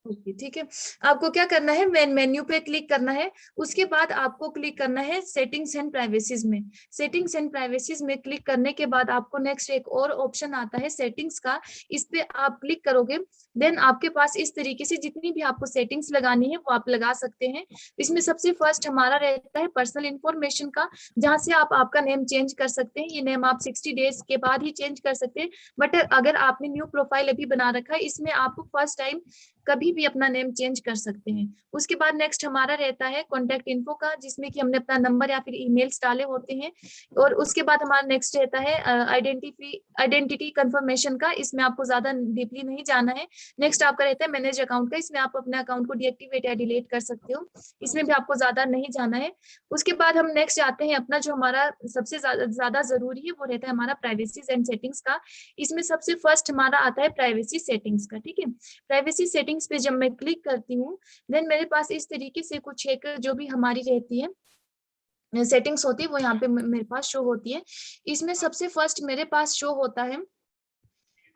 ओके ठीक है। आपको क्या करना है, मेन मेन्यू पे क्लिक करना है। उसके बाद आपको क्लिक करना है सेटिंग्स एंड प्राइवेसीज में। सेटिंग्स एंड प्राइवेसीज में क्लिक करने के बाद आपको नेक्स्ट एक और ऑप्शन आता है सेटिंग्स का, इस पे आप क्लिक करोगे। देन आपके पास इस तरीके से जितनी भी आपको सेटिंग्स लगानी है वो आप लगा सकते हैं। इसमें सबसे फर्स्ट हमारा रहता है पर्सनल इन्फॉर्मेशन का, जहां से आप आपका नेम चेंज कर सकते हैं। ये नेम आप 60 डेज के बाद ही चेंज कर सकते हैं। बट अगर आपने न्यू प्रोफाइल अभी बना रखा है, इसमें आप फर्स्ट टाइम कभी भी अपना नेम चेंज कर सकते हैं। उसके बाद नेक्स्ट हमारा रहता है कॉन्टेक्ट इन्फो का, जिसमें कि हमने अपना नंबर या फिर ईमेल्स डाले होते हैं। और उसके बाद हमारा नेक्स्ट रहता है आइडेंटिटी कंफर्मेशन का, इसमें आपको ज्यादा डीपली नहीं जाना है। नेक्स्ट आपका रहता है मैनेज अकाउंट का, इसमें आप अपने अकाउंट को डीएक्टिवेट या डिलीट कर सकते हो, इसमें भी आपको ज्यादा नहीं जाना है। उसके बाद हम नेक्स्ट आते हैं अपना जो हमारा सबसे ज्यादा जरूरी है वो रहता है हमारा प्राइवेसी एंड सेटिंग्स का। इसमें सबसे फर्स्ट हमारा आता है प्राइवेसी सेटिंग्स का, ठीक है। प्राइवेसी सेटिंग्स पे जब मैं क्लिक करती हूँ, देन मेरे पास इस तरीके से कुछ एक जो भी हमारी रहती है सेटिंग्स होती है वो यहाँ पे मेरे पास शो होती है। इसमें सबसे फर्स्ट मेरे पास शो होता है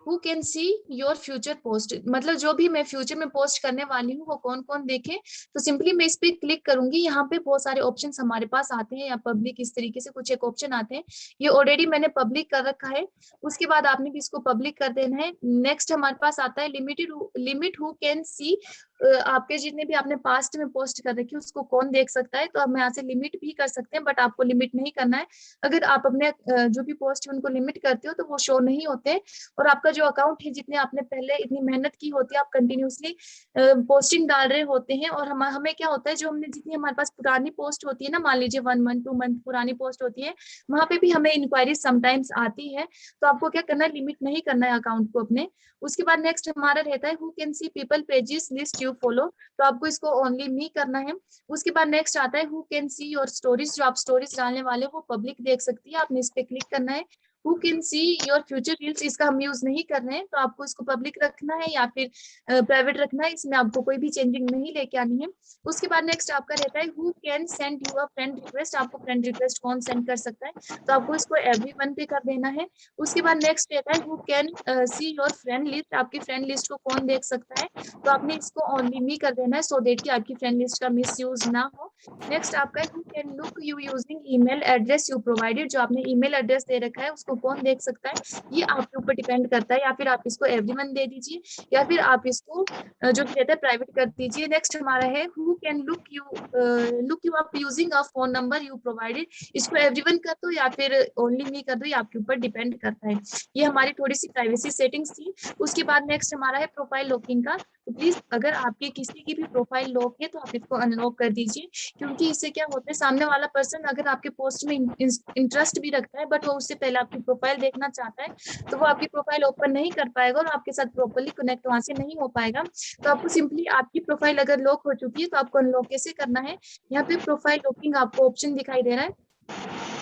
who can see your future post, मतलब जो भी मैं फ्यूचर में पोस्ट करने वाली हूँ वो कौन कौन देखे। तो सिंपली मैं इस पे क्लिक करूंगी, यहाँ पे बहुत सारे ऑप्शंस हमारे पास आते हैं या पब्लिक इस तरीके से कुछ एक ऑप्शन आते हैं। ये ऑलरेडी मैंने पब्लिक कर रखा है। उसके बाद आपने भी इसको पब्लिक कर देना है। नेक्स्ट हमारे पास आता है लिमिट हु कैन सी आपके जितने भी आपने पास्ट में पोस्ट कर रखी है उसको कौन देख सकता है, तो हम यहाँ से लिमिट भी कर सकते हैं, बट आपको लिमिट नहीं करना है। अगर आप अपने जो भी पोस्ट है उनको लिमिट करते हो तो वो शो नहीं होते, और आपका जो अकाउंट है जितने आपने पहले इतनी मेहनत की होती है, आप कंटिन्यूसली पोस्टिंग डाल रहे होते हैं, और हमें क्या होता है, जो हमने जितनी हमारे पास पुरानी पोस्ट होती है ना, मान लीजिए 1 मंथ 2 मंथ पुरानी पोस्ट होती है, वहां पे भी हमें इंक्वायरी समटाइम्स आती है। तो आपको क्या करना है, लिमिट नहीं करना है अकाउंट को अपने। उसके बाद नेक्स्ट हमारा रहता है who can see people pages list you follow, तो आपको इसको ओनली मी करना है। उसके बाद नेक्स्ट आता है who can see your stories, जो आप स्टोरीज डालने वाले हो वो पब्लिक देख सकती है, आपने इस पे क्लिक करना है। Who can see your future reels, इसका हम यूज नहीं कर रहे हैं, तो आपको इसको पब्लिक रखना है या फिर प्राइवेट रखना है, इसमें आपको कोई भी चेंजिंग नहीं लेके आनी है। उसके बाद नेक्स्ट आपका रहता है who can send you a friend request, आपको फ्रेंड रिक्वेस्ट कौन सेंड कर सकता है, तो आपको इसको एवरीवन पे कर देना है। उसके बाद नेक्स्ट रहता है who can see your friend list, आपकी फ्रेंड लिस्ट को कौन देख सकता है, तो आपने इसको ओनली मी कर देना है, सो दैट कि आपकी फ्रेंड लिस्ट का मिस यूज ना हो। नेक्स्ट आपका है who can look you using email address you provided, जो आपने ईमेल एड्रेस दे रखा है उसको कौन देख सकता है, ये आपके ऊपर डिपेंड करता है, या फिर आप इसको एवरीवन दे दीजिए, या फिर आप इसको जो भी रहता है प्राइवेट कर दीजिए। नेक्स्ट हमारा है who can look you up using a phone number you provided, इसको एवरीवन कर दो या फिर ओनली मी कर दो, ये आपके ऊपर डिपेंड करता है। ये हमारी थोड़ी सी प्राइवेसी सेटिंग्स थी। उसके बाद नेक्स्ट हमारा है प्रोफाइल लॉकिंग का, तो प्लीज अगर आपके किसी की भी प्रोफाइल लॉक है तो आप इसको अनलॉक कर दीजिए, क्योंकि इससे क्या होता है, सामने वाला पर्सन अगर आपके पोस्ट में इंटरेस्ट भी रखता है बट वो उससे पहले आपकी प्रोफाइल देखना चाहता है, तो वो आपकी प्रोफाइल ओपन नहीं कर पाएगा और आपके साथ प्रॉपर्ली कनेक्ट वहां से नहीं हो पाएगा। तो आपको सिंपली आपकी प्रोफाइल अगर लॉक हो चुकी है तो आपको अनलॉक कैसे करना है, यहाँ पे प्रोफाइल लॉकिंग आपको ऑप्शन दिखाई दे रहा है,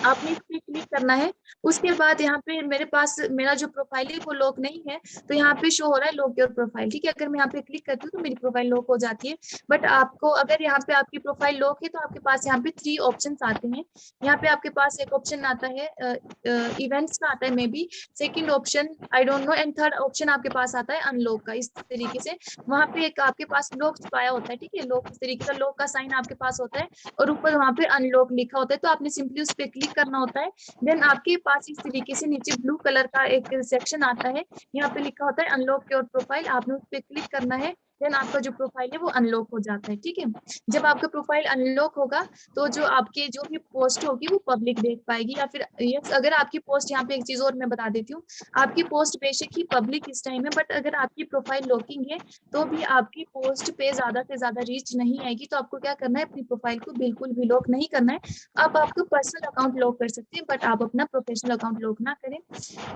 आपने इस पे क्लिक करना है। उसके बाद यहाँ पे मेरे पास मेरा जो प्रोफाइल है वो लॉक नहीं है, तो यहाँ पे शो हो रहा है लॉक योर प्रोफाइल, ठीक है। अगर मैं यहाँ पे क्लिक करती हूँ तो मेरी प्रोफाइल लॉक हो जाती है, बट आपको अगर यहाँ पे आपकी प्रोफाइल लॉक है तो आपके पास यहाँ पे 3 ऑप्शन आते हैं। यहाँ पे आपके पास एक ऑप्शन आता है इवेंट्स का आता है may be, second option I don't know, and third option आपके पास आता है अनलॉक का। इस तरीके से वहां पे एक आपके पास लॉक छुपाया होता है, ठीक है, लॉक इस तरीके का लॉक का साइन आपके पास होता है और ऊपर वहां पे अनलॉक लिखा होता है, तो आपने सिंपली उस पर क्लिक करना होता है। देन आपके पास इस तरीके से नीचे ब्लू कलर का एक सेक्शन आता है, यहाँ पे लिखा होता है अनलॉक योर प्रोफाइल, आपने उस पर क्लिक करना है। देन आपका जो प्रोफाइल है वो अनलॉक हो जाता है, ठीक है। जब आपका प्रोफाइल अनलॉक होगा तो जो आपके जो भी पोस्ट होगी वो पब्लिक देख पाएगी, या फिर यस, अगर आपकी पोस्ट, यहाँ पे एक चीज और मैं बता देती हूँ, आपकी पोस्ट बेशक ही पब्लिक इस टाइम है, बट अगर आपकी प्रोफाइल लॉकिंग है तो भी आपकी पोस्ट पे ज्यादा से ज्यादा रीच नहीं आएगी। तो आपको क्या करना है, अपनी प्रोफाइल को बिल्कुल भी लॉक नहीं करना है। आप आपका पर्सनल अकाउंट लॉक कर सकते हैं, बट आप अपना प्रोफेशनल अकाउंट लॉक ना करें।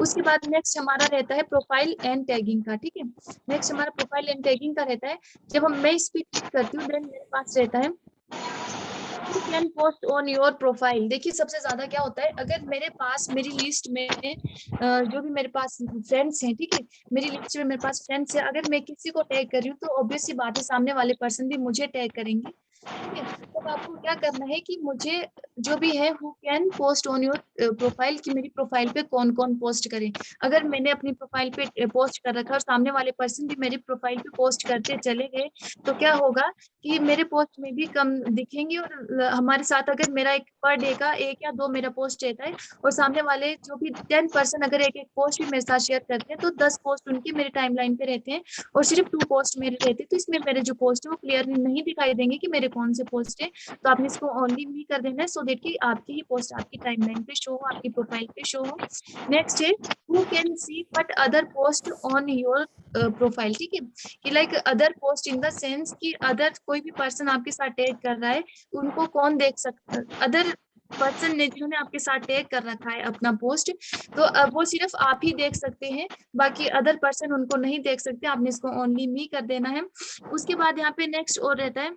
उसके बाद नेक्स्ट हमारा रहता है प्रोफाइल एंड टैगिंग का, ठीक है। नेक्स्ट हमारा प्रोफाइल एंड टैगिंग का रहता है, जब मैं इस पे क्लिक करती हूँ देन मेरे पास रहता है you can post on your profile. देखिए सबसे ज्यादा क्या होता है, अगर मेरे पास मेरी लिस्ट में जो भी मेरे पास फ्रेंड्स हैं, ठीक है, मेरी लिस्ट में मेरे पास फ्रेंड्स है, अगर मैं किसी को टैग कर रही हूँ तो ऑब्वियस सी बात है सामने वाले पर्सन भी मुझे टैग करेंगे, ठीक है। तो आपको क्या करना है कि मुझे जो भी है who can post on your profile, कि मेरी प्रोफाइल पे कौन कौन पोस्ट करे। अगर मैंने अपनी प्रोफाइल पे पोस्ट कर रखा है और सामने वाले पर्सन भी मेरी प्रोफाइल पे पोस्ट करते चले गए, तो क्या होगा कि मेरे पोस्ट में भी कम दिखेंगे, और हमारे साथ अगर मेरा एक पर डे का 1 या 2 मेरा पोस्ट रहता है, और सामने वाले जो भी 10 पर्सन अगर एक एक पोस्ट भी मेरे साथ शेयर करते हैं, तो 10 पोस्ट उनके मेरे टाइमलाइन पे रहते हैं और सिर्फ 2 पोस्ट मेरे रहते हैं, तो इसमें मेरे जो पोस्ट है वो क्लियरली नहीं दिखाई देंगे कि मेरे कौन से पोस्ट है। तो आपने इसको ओनली मी कर देना है, सो दैट कि आपकी ही पोस्ट आपकी टाइमलाइन पे शो हो, आपकी प्रोफाइल पे शो हो। नेक्स्ट है who can C but other post on your profile, ठीक है, कि like other post in the sense कि अदर कोई भी पर्सन आपके साथ टैग कर रहा है, उनको कौन देख सकता, अदर पर्सन ने जिन्होंने आपके साथ टैग कर रखा है अपना पोस्ट, तो अब वो सिर्फ आप ही देख सकते हैं, बाकी अदर पर्सन उनको नहीं देख सकते। आपने इसको ओनली मी कर देना है। उसके बाद यहाँ पे नेक्स्ट और रहता है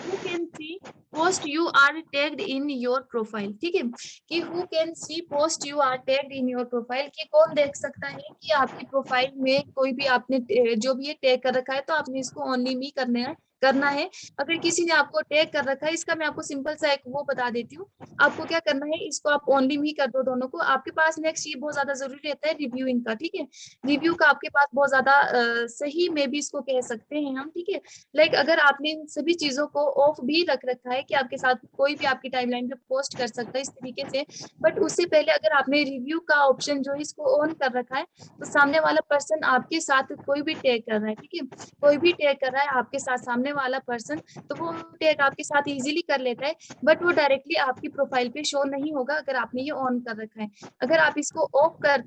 who can see post you are tagged in your profile, ठीक है, कि who can see post you are tagged in your profile, कि कौन देख सकता है कि आपकी प्रोफाइल में कोई भी आपने जो भी ये टैग कर रखा है, तो आपने इसको ओनली मी करना है, करना है। अगर किसी ने आपको टैग कर रखा है, इसका मैं आपको सिंपल सा एक वो बता देती हूँ। आपको क्या करना है, इसको आप ओनली मी कर दो दोनों को। आपके पास नेक्स्ट ये बहुत ज्यादा जरूरी रहता है रिव्यूइंग का, ठीक है। रिव्यू का आपके पास बहुत ज्यादा सही में भी इसको कह सकते हैं हम, ठीक है। लाइक अगर आपने इन सभी चीजों को ऑफ भी रख रखा है कि आपके साथ कोई भी आपकी टाइमलाइन पे पोस्ट कर सकता है इस तरीके से, बट उससे पहले अगर आपने रिव्यू का ऑप्शन जो है इसको ऑन कर रखा है, तो सामने वाला पर्सन आपके साथ कोई भी टैग कर रहा है, ठीक है, कोई भी टैग कर रहा है आपके साथ सामने वाला पर्सन, तो वो टैग आपके साथ इजीली कर लेता है, बट वो डायरेक्टली आपकी प्रोफाइल पे शो नहीं होगा अगर आपने ये ऑन कर रखा है। अगर आप इसको ऑफ कर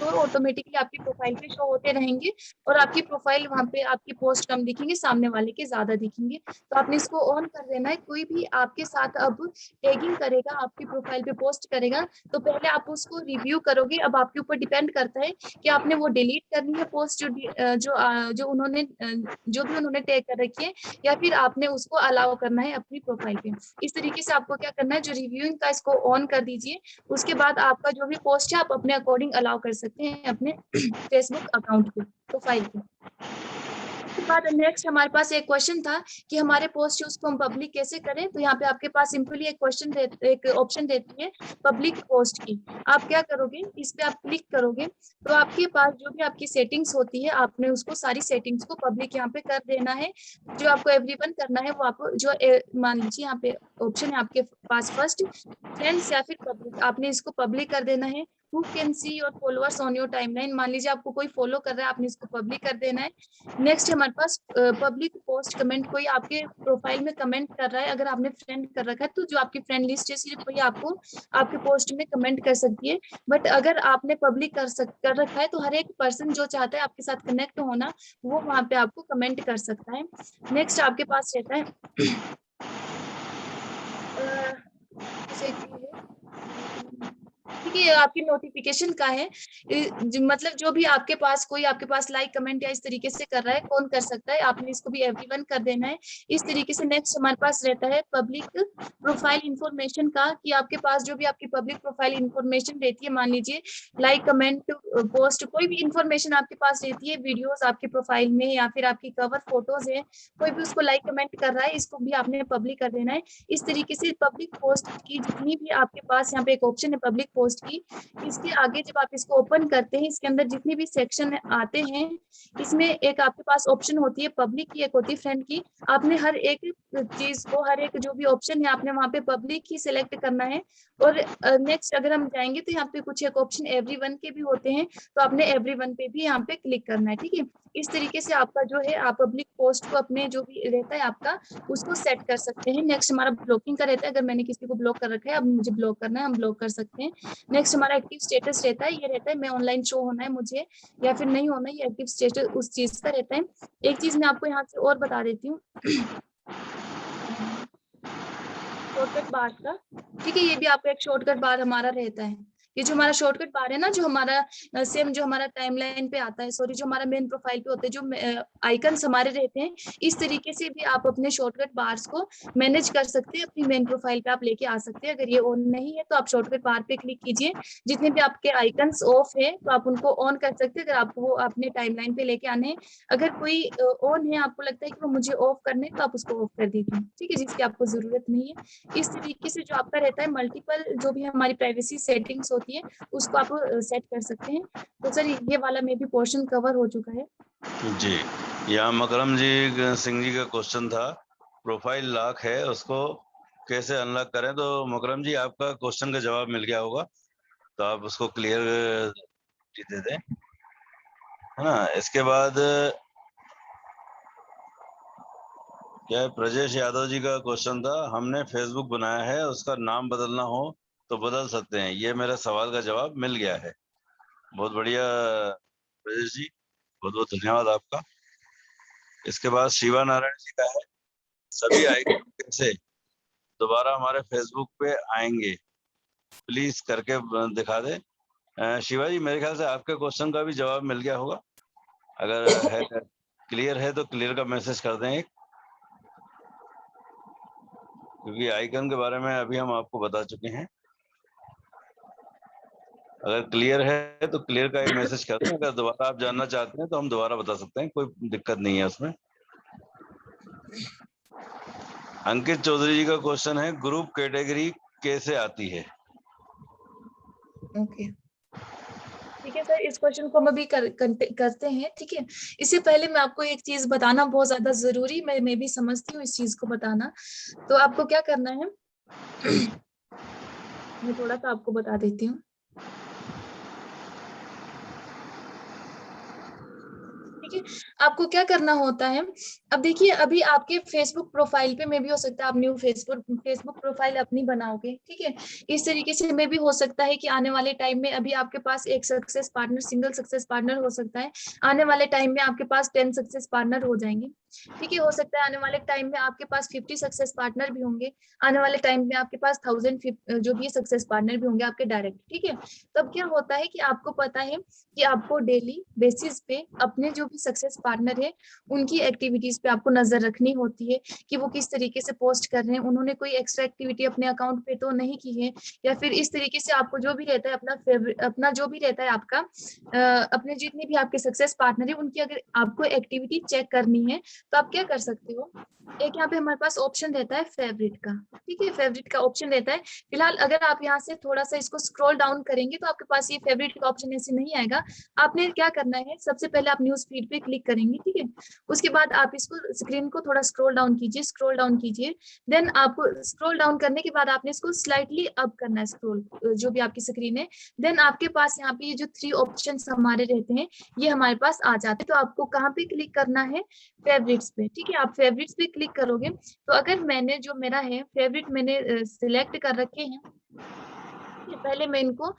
तो ऑटोमेटिकली आपकी प्रोफाइल पे शो होते रहेंगे और आपकी प्रोफाइल वहां पे आपकी पोस्ट कम दिखेंगे, सामने वाले के ज्यादा दिखेंगे। तो आपने इसको ऑन कर देना है। कोई भी आपके साथ अब टैगिंग करेगा, आपकी प्रोफाइल पे पोस्ट करेगा, तो पहले आप उसको रिव्यू करोगे। अब आपके ऊपर डिपेंड करता है कि आपने वो डिलीट करनी है पोस्ट जो उन्होंने जो भी उन्होंने टैग कर रखी है, या फिर आपने उसको अलाउ करना है अपनी प्रोफाइल पे। इस तरीके से आपको क्या करना है, जो रिव्यूइंग का इसको ऑन कर दीजिए। उसके बाद आपका जो भी पोस्ट है आप अपने अकॉर्डिंग अलाउ कर सकते हैं अपने फेसबुक अकाउंट पे, प्रोफाइल पे। उसके बाद नेक्स्ट हमारे पास एक क्वेश्चन था कि हमारे पोस्ट उसको हम पब्लिक कैसे करें। तो यहाँ पे आपके पास सिंपली एक ऑप्शन देती है पब्लिक पोस्ट की। आप क्या करोगे, इस पे आप क्लिक करोगे तो आपके पास जो भी आपकी सेटिंग्स होती है, आपने उसको सारी सेटिंग्स को पब्लिक यहाँ पे कर देना है। जो आपको एवरीवन करना है वो आपको जो मान लीजिए यहाँ पे ऑप्शन है आपके पास फर्स्ट फ्रेंड्स या फिर पब्लिक, आपने इसको पब्लिक कर देना है। Who can see your followers on your timeline, मान लीजिए आपको कोई फॉलो कर रहा है, आपने इसको पब्लिक कर देना है। नेक्स्ट हमारे पास पब्लिक पोस्ट कमेंट, कोई आपके प्रोफाइल में कमेंट कर रहा है, अगर आपने फ्रेंड कर रखा है तो जो आपकी फ्रेंड लिस्ट है सिर्फ वही आपको आपके पोस्ट में कमेंट कर सकती है। बट अगर आपने पब्लिक कर रखा है तो हर एक पर्सन जो चाहता है आपके साथ कनेक्ट होना, वो वहां पे आपको कमेंट कर सकता है। नेक्स्ट आपके पास रहता है ठीक है, आपकी नोटिफिकेशन का है। मतलब जो भी आपके पास कोई आपके पास लाइक कमेंट या इस तरीके से कर रहा है, कौन कर सकता है, आपने इसको भी एवरीवन कर देना है इस तरीके से। नेक्स्ट हमारे पास रहता है पब्लिक प्रोफाइल इंफॉर्मेशन का, कि आपके पास जो भी आपकी पब्लिक प्रोफाइल इंफॉर्मेशन रहती है, मान लीजिए लाइक कमेंट पोस्ट कोई भी इंफॉर्मेशन आपके पास रहती है, वीडियोस आपके प्रोफाइल में या फिर आपकी कवर फोटोज है, कोई भी उसको लाइक कमेंट कर रहा है, इसको भी आपने पब्लिक कर देना है। इस तरीके से पब्लिक पोस्ट की जितनी भी आपके पास यहाँ पे एक ऑप्शन है पब्लिक पोस्ट की, इसके आगे जब आप इसको ओपन करते हैं, इसके अंदर जितने भी सेक्शन आते हैं, इसमें एक आपके पास ऑप्शन होती है पब्लिक की, एक होती है फ्रेंड की। आपने हर एक चीज को, हर एक जो भी ऑप्शन है आपने वहां पे पब्लिक ही सिलेक्ट करना है। और नेक्स्ट अगर हम जाएंगे तो यहाँ पे कुछ एक ऑप्शन एवरीवन के भी होते हैं, तो आपने एवरीवन पे भी यहाँ पे क्लिक करना है, ठीक है। इस तरीके से आपका जो है आप पब्लिक पोस्ट को अपने जो भी रहता है आपका उसको सेट कर सकते हैं। नेक्स्ट हमारा ब्लॉकिंग का रहता है, अगर मैंने किसी को ब्लॉक कर रखा है, अब मुझे ब्लॉक करना है, हम ब्लॉक कर सकते हैं। नेक्स्ट हमारा एक्टिव स्टेटस रहता है, ये रहता है मैं ऑनलाइन शो होना है मुझे या फिर नहीं होना, ये एक्टिव स्टेटस उस चीज का रहता है। एक चीज मैं आपको यहाँ से और बता देती हूँ शॉर्टकट बार का, ठीक है, ये भी आपका एक शॉर्टकट बार हमारा रहता है। ये जो हमारा शॉर्टकट बार है ना, जो हमारा सेम जो हमारा टाइमलाइन पे आता है, सॉरी जो हमारा मेन प्रोफाइल पे होते हैं, जो आइकन्स हमारे रहते हैं, इस तरीके से भी आप अपने शॉर्टकट बार्स को मैनेज कर सकते हैं, अपनी मेन प्रोफाइल पे आप लेके आ सकते हैं। अगर ये ऑन नहीं है तो आप शॉर्टकट बार पे क्लिक कीजिए, जितने भी आपके आइकन्स ऑफ है तो आप उनको ऑन कर सकते हैं, अगर आपको वो अपने टाइमलाइन पे लेके आने हैं। अगर कोई ऑन है, आपको लगता है कि वो मुझे ऑफ करने, तो आप उसको ऑफ कर दीजिए, ठीक है, जिसकी आपको जरूरत नहीं है। इस तरीके से जो आपका रहता है मल्टीपल जो भी हमारी प्राइवेसी सेटिंग्स होती है उसको आप सेट कर सकते हैं। तो सर ये वाला में भी पोर्शन कवर हो चुका है जी। यहाँ मकरम जी सिंह जी का क्वेश्चन था, प्रोफाइल लॉक है उसको कैसे अनलॉक करें। तो मकरम जी आपका क्वेश्चन का जवाब मिल गया होगा, तो आप उसको क्लियर दे दें, है ना। इसके बाद क्या है, ब्रजेश यादव जी का क्वेश्चन था, हमने फेसबुक बनाया है, उसका नाम बदलना हो तो बदल सकते हैं। ये मेरा सवाल का जवाब मिल गया है। बहुत बढ़िया ब्रजेश जी, बहुत बहुत धन्यवाद आपका। इसके बाद शिवा नारायण जी का है, सभी आइकन कैसे दोबारा हमारे फेसबुक पे आएंगे, प्लीज करके दिखा दे। शिवा जी, मेरे ख्याल से आपके क्वेश्चन का भी जवाब मिल गया होगा। अगर है क्लियर है तो क्लियर का मैसेज कर दें एक, क्योंकि आइकन के बारे में अभी हम आपको बता चुके हैं। अगर क्लियर है तो क्लियर का एक मैसेज कर दें, अगर दोबारा आप जानना चाहते हैं तो हम दोबारा बता सकते हैं, कोई दिक्कत नहीं है उसमें। अंकित चौधरी जी का क्वेश्चन है, ग्रुप कैटेगरी कैसे आती है? ओके, ठीक है सर, इस क्वेश्चन को हम अभी करते हैं। ठीक है, इससे पहले मैं आपको एक चीज बताना बहुत ज्यादा जरूरी, मैं भी समझती हूँ इस चीज को बताना। तो आपको क्या करना है मैं थोड़ा सा आपको बता देती हूँ। ठीक है, आपको क्या करना होता है, अब देखिए अभी आपके फेसबुक प्रोफाइल पे में भी हो सकता है आप न्यू फेसबुक प्रोफाइल अपनी बनाओगे। ठीक है, इस तरीके से में भी हो सकता है कि आने वाले टाइम में अभी आपके पास एक success partner, single success partner हो सकता है, आने वाले टाइम में आपके पास 10 सक्सेस पार्टनर हो जाएंगे। ठीक है, हो सकता है आने वाले टाइम में आपके पास 50 सक्सेस पार्टनर भी होंगे, आने वाले टाइम में आपके पास 1000 जो भी सक्सेस पार्टनर भी होंगे आपके डायरेक्ट। ठीक है, तब क्या होता है कि आपको पता है कि आपको डेली बेसिस पे अपने जो भी सक्सेस पार्टनर है उनकी एक्टिविटीज पे आपको नजर रखनी होती है कि वो किस तरीके से पोस्ट कर रहे हैं, उन्होंने कोई एक्स्ट्रा एक्टिविटी अपने अकाउंट पे तो नहीं की है, या फिर इस तरीके से आपको जो भी रहता है अपना जो भी रहता है आपका अपने जितने भी आपके सक्सेस पार्टनर है उनकी अगर आपको एक्टिविटी चेक करनी है तो आप क्या कर सकते हो, एक यहाँ पे हमारे पास ऑप्शन रहता है फेवरेट का। ठीक है, फेवरेट का ऑप्शन रहता है। फिलहाल अगर आप यहाँ से थोड़ा सा इसको स्क्रॉल डाउन करेंगे तो आपके पास ये फेवरेट का ऑप्शन ऐसे नहीं आएगा। आपने क्या करना है, सबसे पहले आप न्यूज फीड पे क्लिक करेंगे। ठीक है, उसके बाद आप इसको स्क्रीन को थोड़ा स्क्रॉल डाउन कीजिए। देन आपको स्क्रॉल डाउन करने के बाद आपने इसको स्लाइटली अप करना है, स्क्रॉल जो भी आपकी स्क्रीन है। देन आपके पास यहाँ पे ये जो 3 ऑप्शन हमारे रहते हैं ये हमारे पास आ जाते हैं। तो आपको कहाँ पे क्लिक करना है, फेवरेट्स पे। ठीक है, आप फेवरेट्स पे क्लिक करोगे तो अगर मैंने जो मेरा है फेवरेट मैंने सिलेक्ट कर रखे हैं, पहले मैं इनको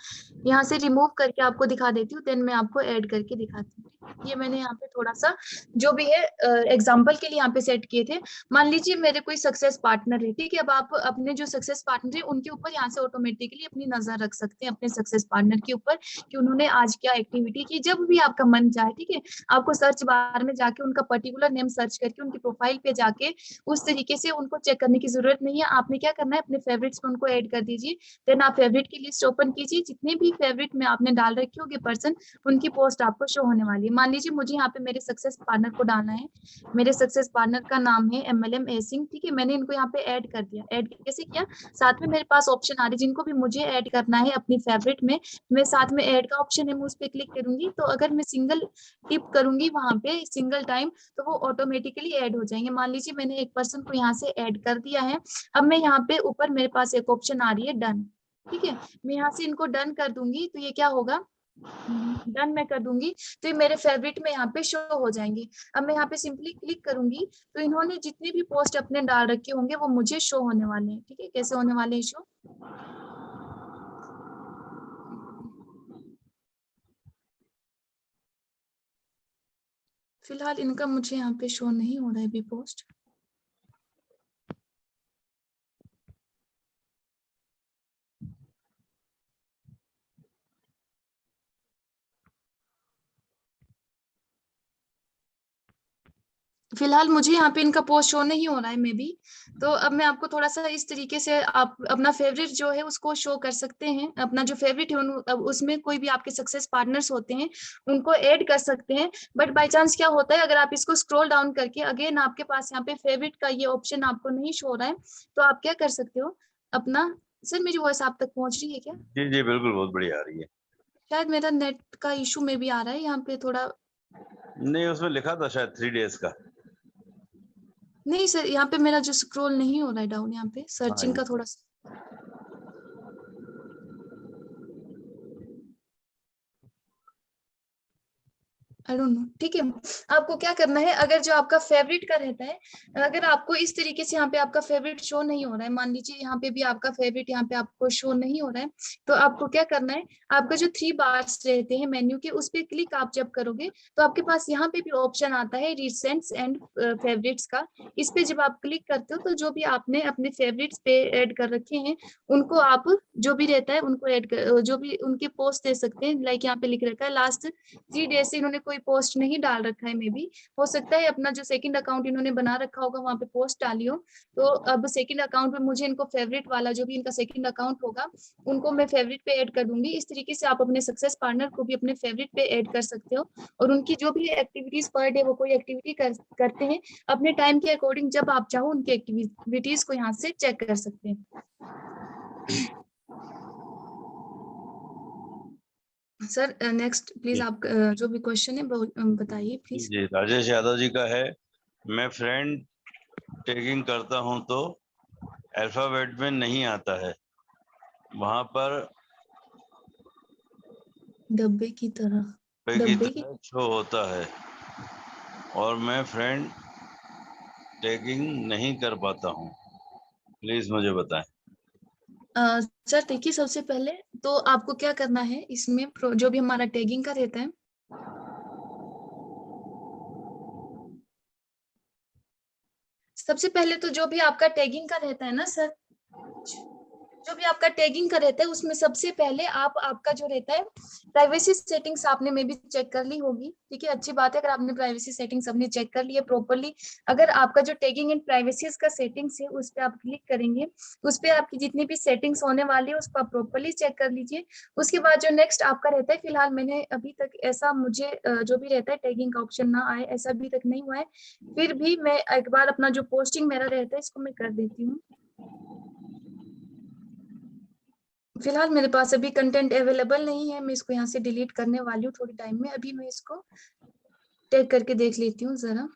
यहाँ से रिमूव करके आपको दिखा देती हूँ, देन मैं आपको ऐड करके दिखाती हूँ। ये मैंने यहाँ पे थोड़ा सा जो भी है एग्जांपल के लिए यहाँ पे सेट किए थे। मान लीजिए मेरे कोई सक्सेस पार्टनर है। ठीक है, अब आप अपने जो सक्सेस पार्टनर है उनके ऊपर यहाँ से ऑटोमेटिकली अपनी नजर रख सकते हैं अपने सक्सेस पार्टनर के ऊपर कि उन्होंने आज क्या एक्टिविटी की, जब भी आपका मन चाहे। ठीक है, आपको सर्च बार में जाके उनका पर्टिकुलर नेम सर्च करके उनकी प्रोफाइल पे जाके उस तरीके से उनको चेक करने की जरूरत नहीं है। आपने क्या करना है, अपने फेवरेट्स में उनको ऐड कर दीजिए। देन आप फेवरेट की लिस्ट ओपन कीजिए, जितने भी फेवरेट में आपने डाल रखे होंगे पर्सन उनकी पोस्ट आपको शो होने वाली है। मान लीजिए मुझे यहाँ पे मेरे सक्सेस पार्टनर को डालना है, मेरे सक्सेस पार्टनर का नाम है MLM एसिंग। ठीक है, मैंने इनको यहाँ पे ऐड कर दिया। ऐड कैसे किया, साथ में मेरे पास ऑप्शन आ रही है जिनको भी मुझे ऐड करना है अपनी फेवरेट में, मैं साथ में ऐड का ऑप्शन है मैं उस पर क्लिक करूंगी। तो अगर मैं सिंगल टिप करूंगी वहां पे सिंगल टाइम तो वो ऑटोमेटिकली ऐड हो जाएंगे। मान लीजिए मैंने एक पर्सन को यहाँ से ऐड कर दिया है, अब मैं यहाँ पे ऊपर मेरे पास एक ऑप्शन आ रही है डन। ठीक है, मैं यहाँ से इनको डन कर दूंगी तो ये क्या होगा, डन मैं कर दूंगी तो ये मेरे फेवरेट में यहाँ पे शो हो जाएंगे। अब मैं यहाँ पे सिंपली क्लिक करूंगी तो इन्होंने जितने भी पोस्ट अपने डाल रखे होंगे वो मुझे शो होने वाले हैं। ठीक है, कैसे होने वाले हैं शो, फिलहाल इनका मुझे यहाँ पे शो नहीं हो रहा है अभी पोस्ट। फिलहाल मुझे यहाँ पे इनका पोस्ट शो नहीं हो रहा है मे बी। तो अब मैं आपको थोड़ा सा इस तरीके से आप अपना फेवरेट जो है उसको शो कर सकते हैं। अपना जो फेवरेट है अब उसमें कोई भी आपके सक्सेस पार्टनर्स होते हैं उनको ऐड कर सकते हैं। बट बाय चांस क्या होता है, अगर आप इसको स्क्रॉल डाउन करके अगेन आपके पास यहाँ पे फेवरेट का ये ऑप्शन आपको नहीं शो हो रहा है तो आप क्या कर सकते हो अपना, सर मेरी वॉइस आप तक पहुंच रही है क्या? जी जी बिल्कुल, बहुत बढ़िया आ रही है। शायद मेरा नेट का इशू में भी आ रहा है यहाँ पे थोड़ा। नहीं, उसमें लिखा था शायद 3 days का। नहीं सर, यहाँ पे मेरा जो स्क्रॉल नहीं हो रहा है डाउन, यहाँ पे सर्चिंग का थोड़ा सा आई डोंट नो। ठीक है, आपको क्या करना है, अगर जो आपका फेवरेट का रहता है, अगर आपको इस तरीके से यहाँ पे आपका फेवरेट शो नहीं हो रहा है, मान लीजिए यहाँ पे भी आपका फेवरेट यहाँ पे आपको शो नहीं हो रहा है, तो आपको क्या करना है, आपका जो 3 बार्स रहते हैं मेन्यू के उस पर क्लिक आप जब करोगे तो आपके पास यहाँ पे भी ऑप्शन आता है रिसेंट्स एंड फेवरेट्स का। इस पे जब आप क्लिक करते हो तो जो भी आपने अपने फेवरेट्स पे ऐड कर रखे हैं उनको आप जो भी रहता है उनको ऐड कर, जो भी उनके पोस्ट दे सकते हैं। लाइक यहाँ पे लिख रखा है लास्ट 3 डेज से इन्होंने कोई पोस्ट नहीं डाल रखा है, मे बी हो सकता है अपना जो सेकंड अकाउंट इन्होंने बना रखा होगा वहां पे पोस्ट डाली हो। तो अब सेकंड अकाउंट में मुझे इनको फेवरेट वाला जो भी इनका सेकंड अकाउंट होगा उनको मैं फेवरेट पे ऐड कर दूंगी। इस तरीके से आप अपने सक्सेस पार्टनर को भी अपने फेवरेट पे ऐड कर सकते हो, और उनकी जो भी एक्टिविटीज पर डे वो कोई एक्टिविटी करते हैं अपने टाइम के अकॉर्डिंग, जब आप चाहो उनकी एक्टिविटीज को यहाँ से चेक कर सकते हैं। सर नेक्स्ट प्लीज आप जो भी क्वेश्चन है बताइए प्लीज। जी, राजेश यादव जी का है, मैं फ्रेंड टैगिंग करता हूं तो अल्फाबेट में नहीं आता है, वहां पर डब्बे की तरह शो होता है और मैं फ्रेंड टैगिंग नहीं कर पाता हूं, प्लीज मुझे बताएं। सर देखिए, सबसे पहले तो आपको क्या करना है इसमें, जो भी हमारा टैगिंग का रहता है, सबसे पहले तो जो भी आपका टैगिंग का रहता है ना सर, जो भी आपका टैगिंग का रहता है उसमें सबसे पहले आप आपका जो रहता है प्राइवेसी सेटिंग्स आपने में भी चेक कर ली होगी। ठीक है, अच्छी बात है अगर आपने प्राइवेसी सेटिंग्स अपनी चेक कर ली है प्रॉपरली। अगर आपका जो टैगिंग एंड प्राइवेसी का सेटिंग्स है उस पर आप क्लिक करेंगे, उस पर आपकी जितनी भी सेटिंग्स होने वाली है उसको आप प्रॉपरली चेक कर लीजिए। उसके बाद जो नेक्स्ट आपका रहता है, फिलहाल मैंने अभी तक ऐसा मुझे जो भी रहता है टैगिंग का ऑप्शन ना आए, ऐसा अभी तक नहीं हुआ है। फिर भी मैं एक बार अपना जो पोस्टिंग मेरा रहता है इसको मैं कर देती हूँ। फिलहाल मेरे पास अभी कंटेंट अवेलेबल नहीं है, मैं इसको यहाँ से डिलीट करने वाली हूँ थोड़ी टाइम में। अभी मैं इसको टैग करके देख लेती हूँ जरा।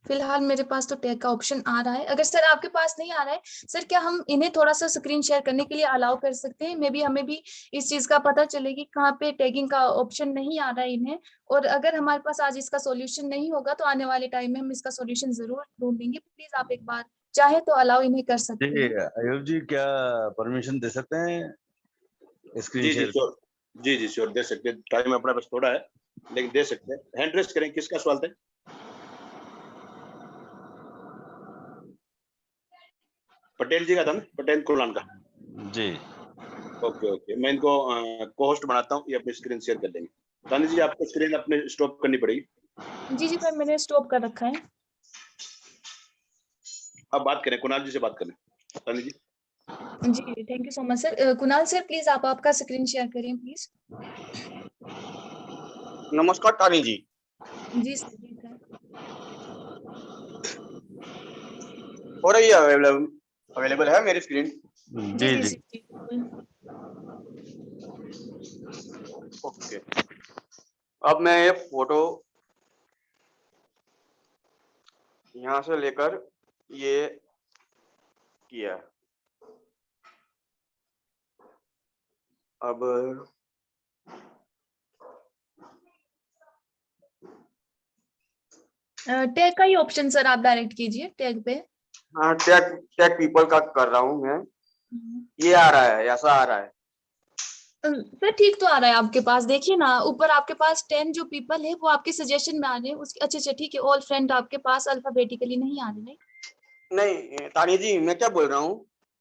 फिलहाल मेरे पास तो टैग का ऑप्शन आ रहा है। अगर सर आपके पास नहीं आ रहा है सर, क्या हम इन्हें थोड़ा सा स्क्रीन शेयर करने के लिए अलाउ कर सकते हैं? मे बी हमें भी इस चीज का पता चले कि कहाँ पे टैगिंग का ऑप्शन नहीं आ रहा है इन्हें। और अगर हमारे पास आज इसका सोल्यूशन नहीं होगा तो आने वाले टाइम में हम इसका सोल्यूशन जरूर ढूंढेंगे। प्लीज आप एक बार चाहे तो अलाउ इन्हें कर सकते जी हैं। आयुब जी, क्या परमिशन दे सकते हैं स्क्रीन जी शेयर? श्योर, जी श्योर, दे सकते हैं। टाइम अपने पास थोड़ा है लेकिन दे सकते हैं। हैंड रेस करें, किसका सवाल था? पटेल जी का था ना, पटेल कुलान का। जी ओके, मैं इनको को होस्ट बनाता हूँ, ये अपनी स्क्रीन शेयर कर देंगे। तानी जी आपको स्क्रीन अपने स्टॉप करनी पड़ेगी। जी सर, मैंने स्टॉप कर रखा है। अब बात करें, कुणाल जी से बात करें। तानी जी। जी thank you so much sir. Kunal sir please आप आपका स्क्रीन शेयर करें प्लीज। नमस्कार तानी जी। जी सर, जी सर। हो रही है अवेलेबल है मेरी स्क्रीन? जी जी जी जी जी बिल्कुल। ओके, अब मैं ये फोटो यहाँ से लेकर ये किया। अब टैग का ही ऑप्शन सर आप डायरेक्ट कीजिए टैग पे। हाँ, टैग पीपल का कर रहा हूँ मैं। ये आ रहा है, ऐसा आ रहा है। सर ठीक तो आ रहा है आपके पास, देखिए ना ऊपर आपके पास 10 जो पीपल है वो आपके सजेशन में आ रहे हैं उसके। अच्छा ठीक है, ऑल फ्रेंड आपके पास अल्फाबेटिकली नहीं आ रहे हैं। नहीं तानी जी, मैं क्या बोल रहा हूँ,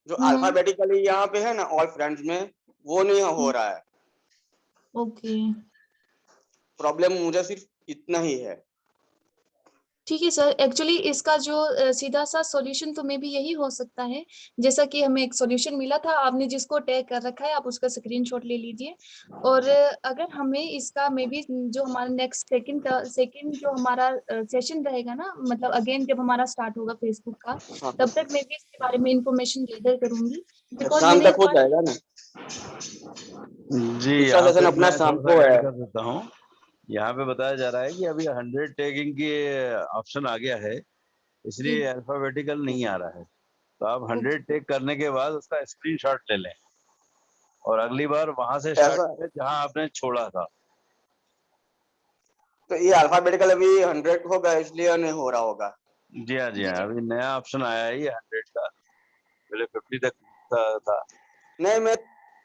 जो अल्फाबेटिकली यहाँ पे है ना ऑल फ्रेंड्स में, वो नहीं हो रहा है। ओके प्रॉब्लम मुझे सिर्फ इतना ही है। ठीक है सर, एक्चुअली इसका जो सीधा सा सॉल्यूशन तो मे भी यही हो सकता है, जैसा कि हमें एक सॉल्यूशन मिला था, आपने जिसको टैग कर रखा है आप उसका स्क्रीनशॉट ले लीजिए। और अगर हमें इसका मे बी जो हमारा नेक्स्ट सेकंड जो हमारा सेशन रहेगा ना, मतलब अगेन जब हमारा स्टार्ट होगा फेसबुक का, हाँ, तब तक मैं भी इसके बारे में इंफॉर्मेशन गैदर करूंगी। बिकॉज शाम मैंने तक एक हो बार जाएगा ना? जी, दूसरा यहाँ सेशन पे अपना मैं शाम थोड़ा को सा है। ऐड कर देता हूँ। यहाँ पे बताया जा रहा है कि अभी 100 टैगिंग की ऑप्शन आ गया है, इसलिए अल्फाबेटिकल नहीं आ रहा है। तो आप 100 टैग करने के बाद उसका स्क्रीनशॉट ले लें और अगली बार वहां से स्टार्ट ऐसा करें जहां आपने छोड़ा था। तो ये अल्फाबेटिकल अभी 100 होगा इसलिए नहीं हो रहा होगा। जी हाँ, जी हाँ, अभी नया ऑप्शन आया है ये 100 का, पहले 50 तक था। नहीं, मैं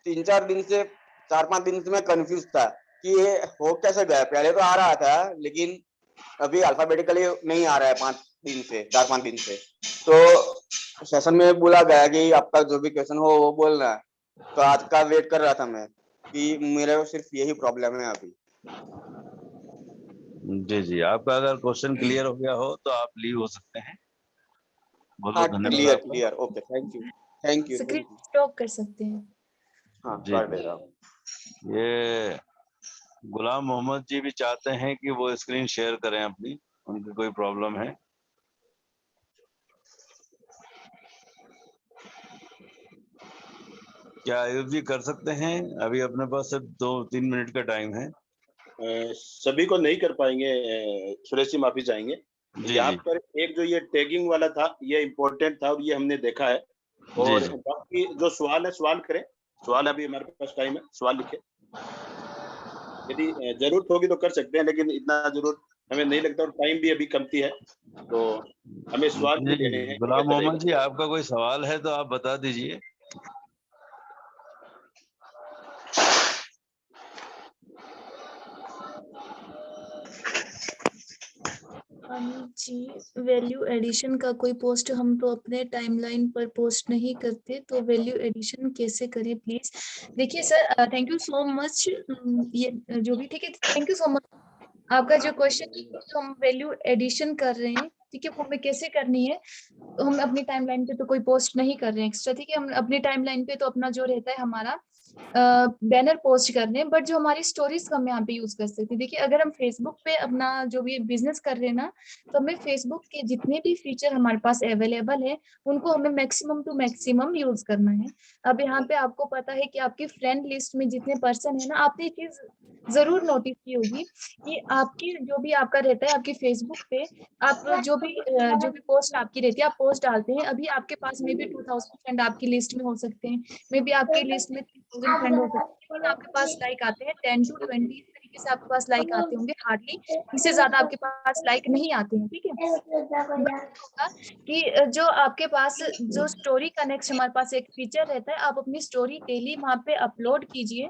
4-5 दिन से मैं कंफ्यूज था कि ये हो कैसे गया। पहले तो आ रहा था लेकिन अभी अल्फाबेटिकली नहीं आ रहा है 4-5 दिन से। तो सेशन में बोला गया कि आपका जो भी क्वेश्चन हो वो बोलना है, तो आज का वेट कर रहा था मैं। कि मेरे को सिर्फ यही प्रॉब्लम है अभी। जी जी, आपका अगर क्वेश्चन क्लियर हो गया हो तो आप लीव हो सकते हैं। बहुत हाँ, बहुत धन्यवाद क्लियर आपका। Clear, okay, thank you thank you screen thank you. Stop कर सकते हैं। हाँ, जी कर जी, दे रहा हूँ। ये गुलाम मोहम्मद जी भी चाहते हैं कि वो स्क्रीन शेयर करें अपनी, उनकी कोई प्रॉब्लम है। क्या आयुब जी कर सकते हैं? अभी अपने पास सिर्फ 2-3 मिनट का टाइम है। सभी को नहीं कर पाएंगे, सुरेश जी माफी चाहेंगे। जी यहाँ जी पर एक जो ये टैगिंग वाला था, ये इम्पोर्टेंट था और ये हमने देखा है। जी और जी बाकी जो सवाल है, सवाल करें। सवाल अभी हमारे पास टाइम है, सवाल लिखे। यदि जरूरत होगी तो कर सकते हैं, लेकिन इतना जरूरत हमें नहीं लगता और टाइम भी अभी कमती है, तो हमें सवाल भी जी, लेने हैं, ये गुलाम बेहतर मोहम्मद जी रहेगा। आपका कोई सवाल है तो आप बता दीजिए। जी, वैल्यू एडिशन का कोई पोस्ट हम तो अपने टाइमलाइन पर पोस्ट नहीं करते, तो वैल्यू एडिशन कैसे करें प्लीज? देखिए sir, thank you so much. ये जो भी ठीक है, थैंक यू सो मच। आपका जो क्वेश्चन है, जो हम वैल्यू एडिशन कर रहे हैं, ठीक है, वो हमें कैसे करनी है? तो हम अपनी टाइमलाइन पे तो कोई पोस्ट नहीं कर रहे हैं एक्स्ट्रा, ठीक है। हम अपनी टाइमलाइन पे तो अपना जो रहता है हमारा बैनर पोस्ट कर रहे हैं, बट जो हमारी स्टोरीज हम यहाँ पे यूज कर सकते हैं। देखिए, अगर हम फेसबुक पे अपना जो भी बिजनेस कर रहे हैं ना, तो हमें फेसबुक के जितने भी फीचर हमारे पास अवेलेबल है, उनको हमें मैक्सिमम टू मैक्सिमम यूज करना है। अब यहाँ पे आपको पता है कि आपकी फ्रेंड लिस्ट में जितने पर्सन है ना, आपने ये चीज जरूर नोटिस की होगी कि आपकी जो भी आपका रहता है आपकी फेसबुक पे, आप जो भी पोस्ट आपकी रहती है, आप पोस्ट डालते हैं। अभी आपके पास में भी 2000 फ्रेंड आपकी लिस्ट में हो सकते हैं, मे बी आपकी लिस्ट में 3000 फ्रेंड हो सकते हैं, लेकिन आपके पास लाइक आते हैं 10 to 20, इस तरीके से आपके पास लाइक आते होंगे, हार्डली इससे ज्यादा आपके पास लाइक नहीं आते हैं, ठीक है। बट होगा कि जो आपके पास जो स्टोरी का नेक्स्ट हमारे पास एक फीचर रहता है, आप अपनी स्टोरी डेली वहां पे अपलोड कीजिए।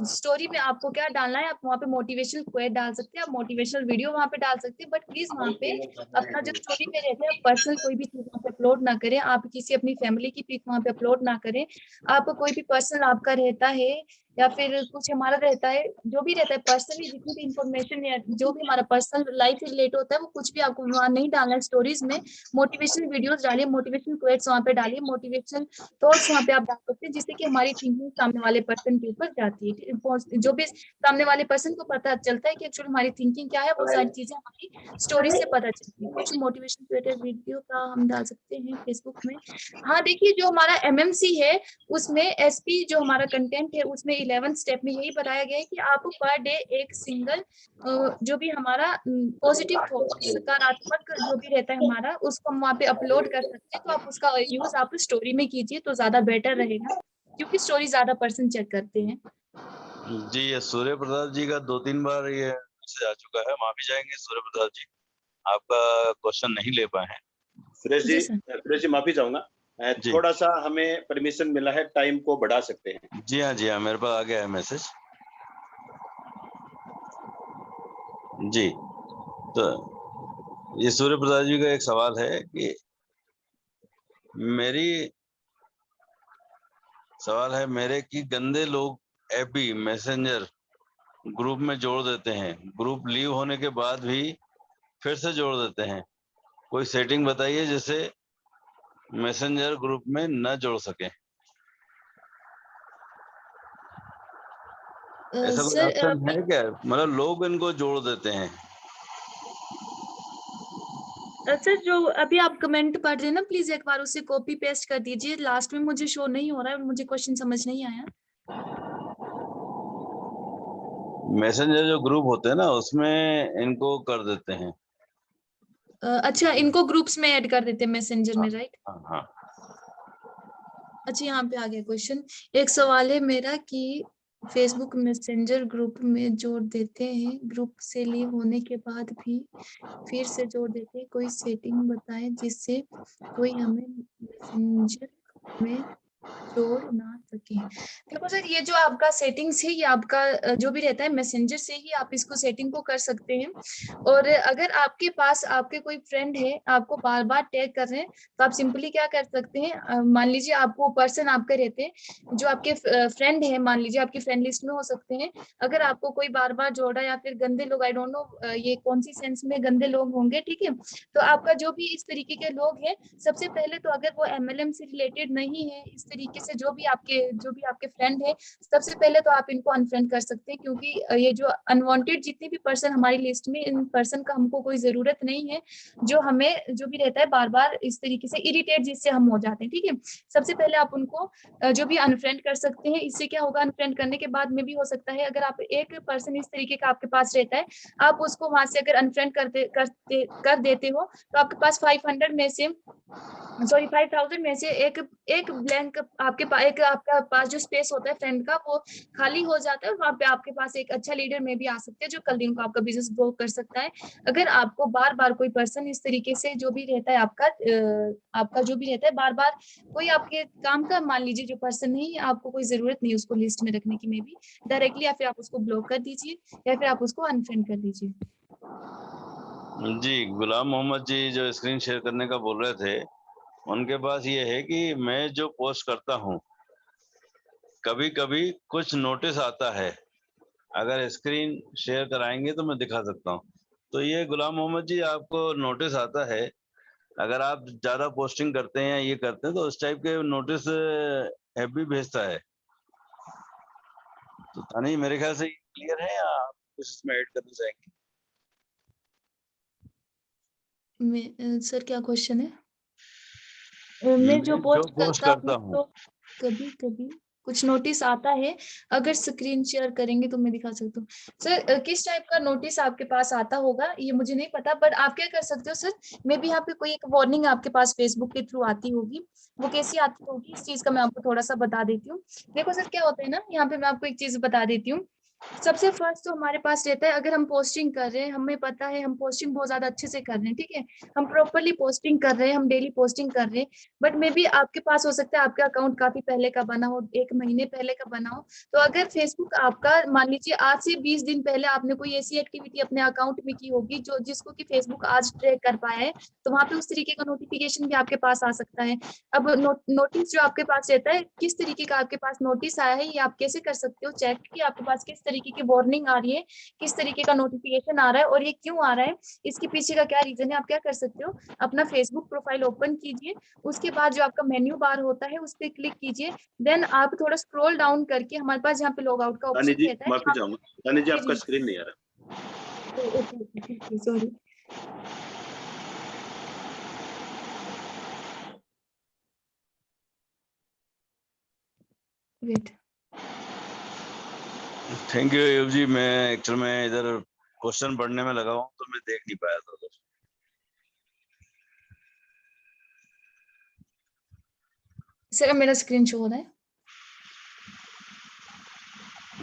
स्टोरी में आपको क्या डालना है, आप वहाँ पे मोटिवेशनल क्वेट डाल सकते हैं, आप मोटिवेशनल वीडियो वहाँ पे डाल सकते हैं, बट प्लीज वहाँ पे अपना जो स्टोरी में रहता है, पर्सनल कोई भी चीज वहाँ पे अपलोड ना करें। आप किसी अपनी फैमिली की पिक वहाँ पे अपलोड ना करें। आप कोई भी पर्सनल आपका रहता है या फिर कुछ हमारा रहता है, जो भी रहता है पर्सनली, जितनी भी इंफॉर्मेशन या जो भी हमारा पर्सनल लाइफ से रिलेटेड होता है, वो कुछ भी आपको वहाँ नहीं डालना है स्टोरीज में। मोटिवेशनल वीडियोस डालिए, मोटिवेशनल क्वेट्स वहाँ पे डालिए, मोटिवेशनल थॉट्स वहाँ पे आप डाल सकते हैं, जिससे कि हमारी थिंकिंग सामने वाले पर्सन के ऊपर जाती है। जो भी सामने वाले पर्सन को पता चलता है कि एक्चुअली हमारी थिंकिंग क्या है, वो सारी चीजें हमारी स्टोरी से पता चलती है। कुछ मोटिवेशन क्रिएटेड वीडियो का हम डाल सकते हैं फेसबुक में। हाँ, देखिए, जो हमारा एमएमसी है, उसमें एसपी जो हमारा कंटेंट है, उसमें 11 स्टेप में यही बताया गया है कि आप पर डे एक सिंगल जो भी हमारा पॉजिटिव थॉट, सकारात्मक जो भी रहता है हमारा, उसको हम वहाँ पे अपलोड कर सकते हैं। तो आप उसका यूज आप स्टोरी में कीजिए तो ज्यादा बेटर रहेगा, क्योंकि स्टोरी ज्यादा पर्सन चेक करते हैं। जी, ये सूर्य प्रताप जी का 2-3 बार ये मैसेज आ चुका है। माफी चाहेंगे सूर्य प्रताप जी, आपका क्वेश्चन नहीं ले पाए हैं। जी सर। सुरेश जी माफी चाहूंगा। जी थोड़ा सा हमें परमिशन मिला है, टाइम को बढ़ा सकते हैं। जी हाँ, जी हाँ, मेरे पास आ गया है मैसेज। जी, तो ये सूर्य प्रताप जी का एक सवाल है कि मेरी सवाल है मेरे कि गंदे लोग एफबी मैसेंजर ग्रुप में जोड़ देते हैं, ग्रुप लीव होने के बाद भी फिर से जोड़ देते हैं। कोई सेटिंग बताइए जिससे मैसेंजर ग्रुप में न जोड़ सके। ऐसा कोई सर, ऑप्शन है क्या? मतलब लोग इनको जोड़ देते हैं। सर, जो अभी आप कमेंट पढ़ रहे हैं ना, प्लीज एक बार उसे कॉपी पेस्ट कर दीजिए। लास्ट में मुझे शो नहीं हो रहा है और मुझे क्वेश्चन समझ नहीं आया। मैसेंजर जो ग्रुप होते हैं ना, उसमें इनको कर देते हैं। अच्छा, इनको ग्रुप्स में ऐड कर देते हैं मैसेंजर हाँ में, राइट? हाँ हाँ। अच्छा, यहाँ पे आ गया क्वेश्चन। एक सवाल है मेरा कि फेसबुक मैसेंजर ग्रुप में जोड़ देते हैं, ग्रुप से लीव होने के बाद भी फिर से जोड़ देते हैं, कोई सेटिंग बताएं जिससे कोई हमें मैसेंजर में जोड़ ना सके। देखो सर, ये जो आपका सेटिंग्स है, ये आपका जो भी रहता है मैसेंजर से ही आप इसको सेटिंग को कर सकते हैं। और अगर आपके पास आपके कोई फ्रेंड है, आपको बार बार टैग कर रहे हैं, तो आप सिंपली क्या कर सकते हैं, मान लीजिए आपको पर्सन आपके रहते हैं जो आपके फ्रेंड है, मान लीजिए आपकी फ्रेंड लिस्ट में हो सकते हैं। अगर आपको कोई बार बार जोड़ा या फिर गंदे लोग, आई डोंट नो ये कौन सी सेंस में गंदे लोग होंगे, ठीक है, तो आपका जो भी इस तरीके के लोग हैं, सबसे पहले तो अगर वो एमएलएम से रिलेटेड नहीं है, इस तरीके से जो भी आपके फ्रेंड है, सबसे पहले तो आप इनको अनफ्रेंड कर सकते हैं। क्योंकि ये जो अनवांटेड जितने भी पर्सन हमारी लिस्ट में, इन पर्सन का हमको कोई जरूरत नहीं है, जो हमें जो भी रहता है बार बार इस तरीके से इरिटेट जिससे हम हो जाते हैं, ठीक है। सबसे पहले आप उनको जो भी अनफ्रेंड कर सकते हैं। इससे क्या होगा, अनफ्रेंड करने के बाद में भी हो सकता है, अगर आप एक पर्सन इस तरीके का आपके पास रहता है, आप उसको वहां से अगर अनफ्रेंड कर देते हो, तो आपके पास 5000 में से एक ब्लैंक आपका पास जो स्पेस होता है फ्रेंड का, वो खाली हो जाता है, और वहां पे आपके पास एक अच्छा लीडर में भी आ सकते हैं, जो कल दिन को आपका बिजनेस ग्रो कर सकता है। अगर आपको बार बार कोई पर्सन इस तरीके से जो भी रहता है आपका जो भी रहता है, बार बार कोई आपके काम का मान लीजिए जो पर्सन नहीं, आपको कोई जरूरत नहीं उसको लिस्ट में रखने की, में भी डायरेक्टली या फिर आप उसको ब्लॉक कर दीजिए, या फिर आप उसको अनफ्रेंड कर दीजिए। जी, गुलाम मोहम्मद जी जो स्क्रीन शेयर करने का बोल रहे थे, उनके पास ये है कि मैं जो पोस्ट करता हूँ, कभी कभी कुछ नोटिस आता है, अगर स्क्रीन शेयर कराएंगे तो मैं दिखा सकता हूँ। तो ये गुलाम मोहम्मद जी, आपको नोटिस आता है, अगर आप ज्यादा पोस्टिंग करते हैं या ये करते हैं, तो उस टाइप के नोटिस ऐप भी भेजता है। तो तानी, मेरे ख्याल से क्लियर है, या आप कुछ इसमें ऐड करना चाहेंगे? सर क्या क्वेश्चन है? मैं जो मैं पोस्ट करता करता हूँ, हूँ, तो कभी कभी कुछ नोटिस आता है, अगर स्क्रीन शेयर करेंगे तो मैं दिखा सकता हूँ। सर किस टाइप का नोटिस आपके पास आता होगा ये मुझे नहीं पता, बट आप क्या कर सकते हो सर, मे बी यहाँ पे कोई एक वार्निंग आपके पास फेसबुक के थ्रू आती होगी। वो कैसी आती होगी, इस चीज का मैं आपको थोड़ा सा बता देती हूँ। देखो सर, क्या होता है ना, यहाँ पे मैं आपको एक चीज बता देती हूँ। सबसे फर्स्ट तो हमारे पास रहता है, अगर हम पोस्टिंग कर रहे हैं, हमें पता है हम पोस्टिंग बहुत ज्यादा अच्छे से कर रहे हैं, ठीक है, हम प्रॉपरली पोस्टिंग कर रहे हैं, हम डेली पोस्टिंग कर रहे हैं, बट मे बी आपके पास हो सकता है आपका अकाउंट काफी पहले का बना हो, 1 महीने पहले का बना हो। तो अगर फेसबुक आपका मान लीजिए आज से 20 दिन पहले आपने कोई ऐसी एक्टिविटी अपने अकाउंट में की होगी जो जिसको कि फेसबुक आज ट्रैक कर पाया है, तो वहां पे उस तरीके का नोटिफिकेशन भी आपके पास आ सकता है। अब नोटिस जो आपके पास रहता है, किस तरीके का आपके पास नोटिस आया है, ये आप कैसे कर सकते हो चेक कि आपके पास किस तरीके की वार्निंग आ रही है, किस तरीके का नोटिफिकेशन आ रहा है, और ये क्यों आ रहा है, इसके पीछे का क्या रीजन है। आप क्या कर सकते हो, अपना फेसबुक प्रोफाइल ओपन कीजिए, उसके बाद जो आपका मेन्यू बार होता है उस पर क्लिक कीजिए, देन आप थोड़ा स्क्रॉल डाउन करके हमारे पास जहाँ पे लॉग आउट का तानी ऑप्शन जी रहता है, माफी चाहूंगा, तानी जी आपका जी स्क्रीन नहीं आ रहा। Okay, sorry. Wait, thank you Ayub ji. मैं एक्चुअल में इधर क्वेश्चन पढ़ने में लगा हूँ, तो मैं देख नहीं पाया था उधर। सर मेरा स्क्रीन शो हो रहा है?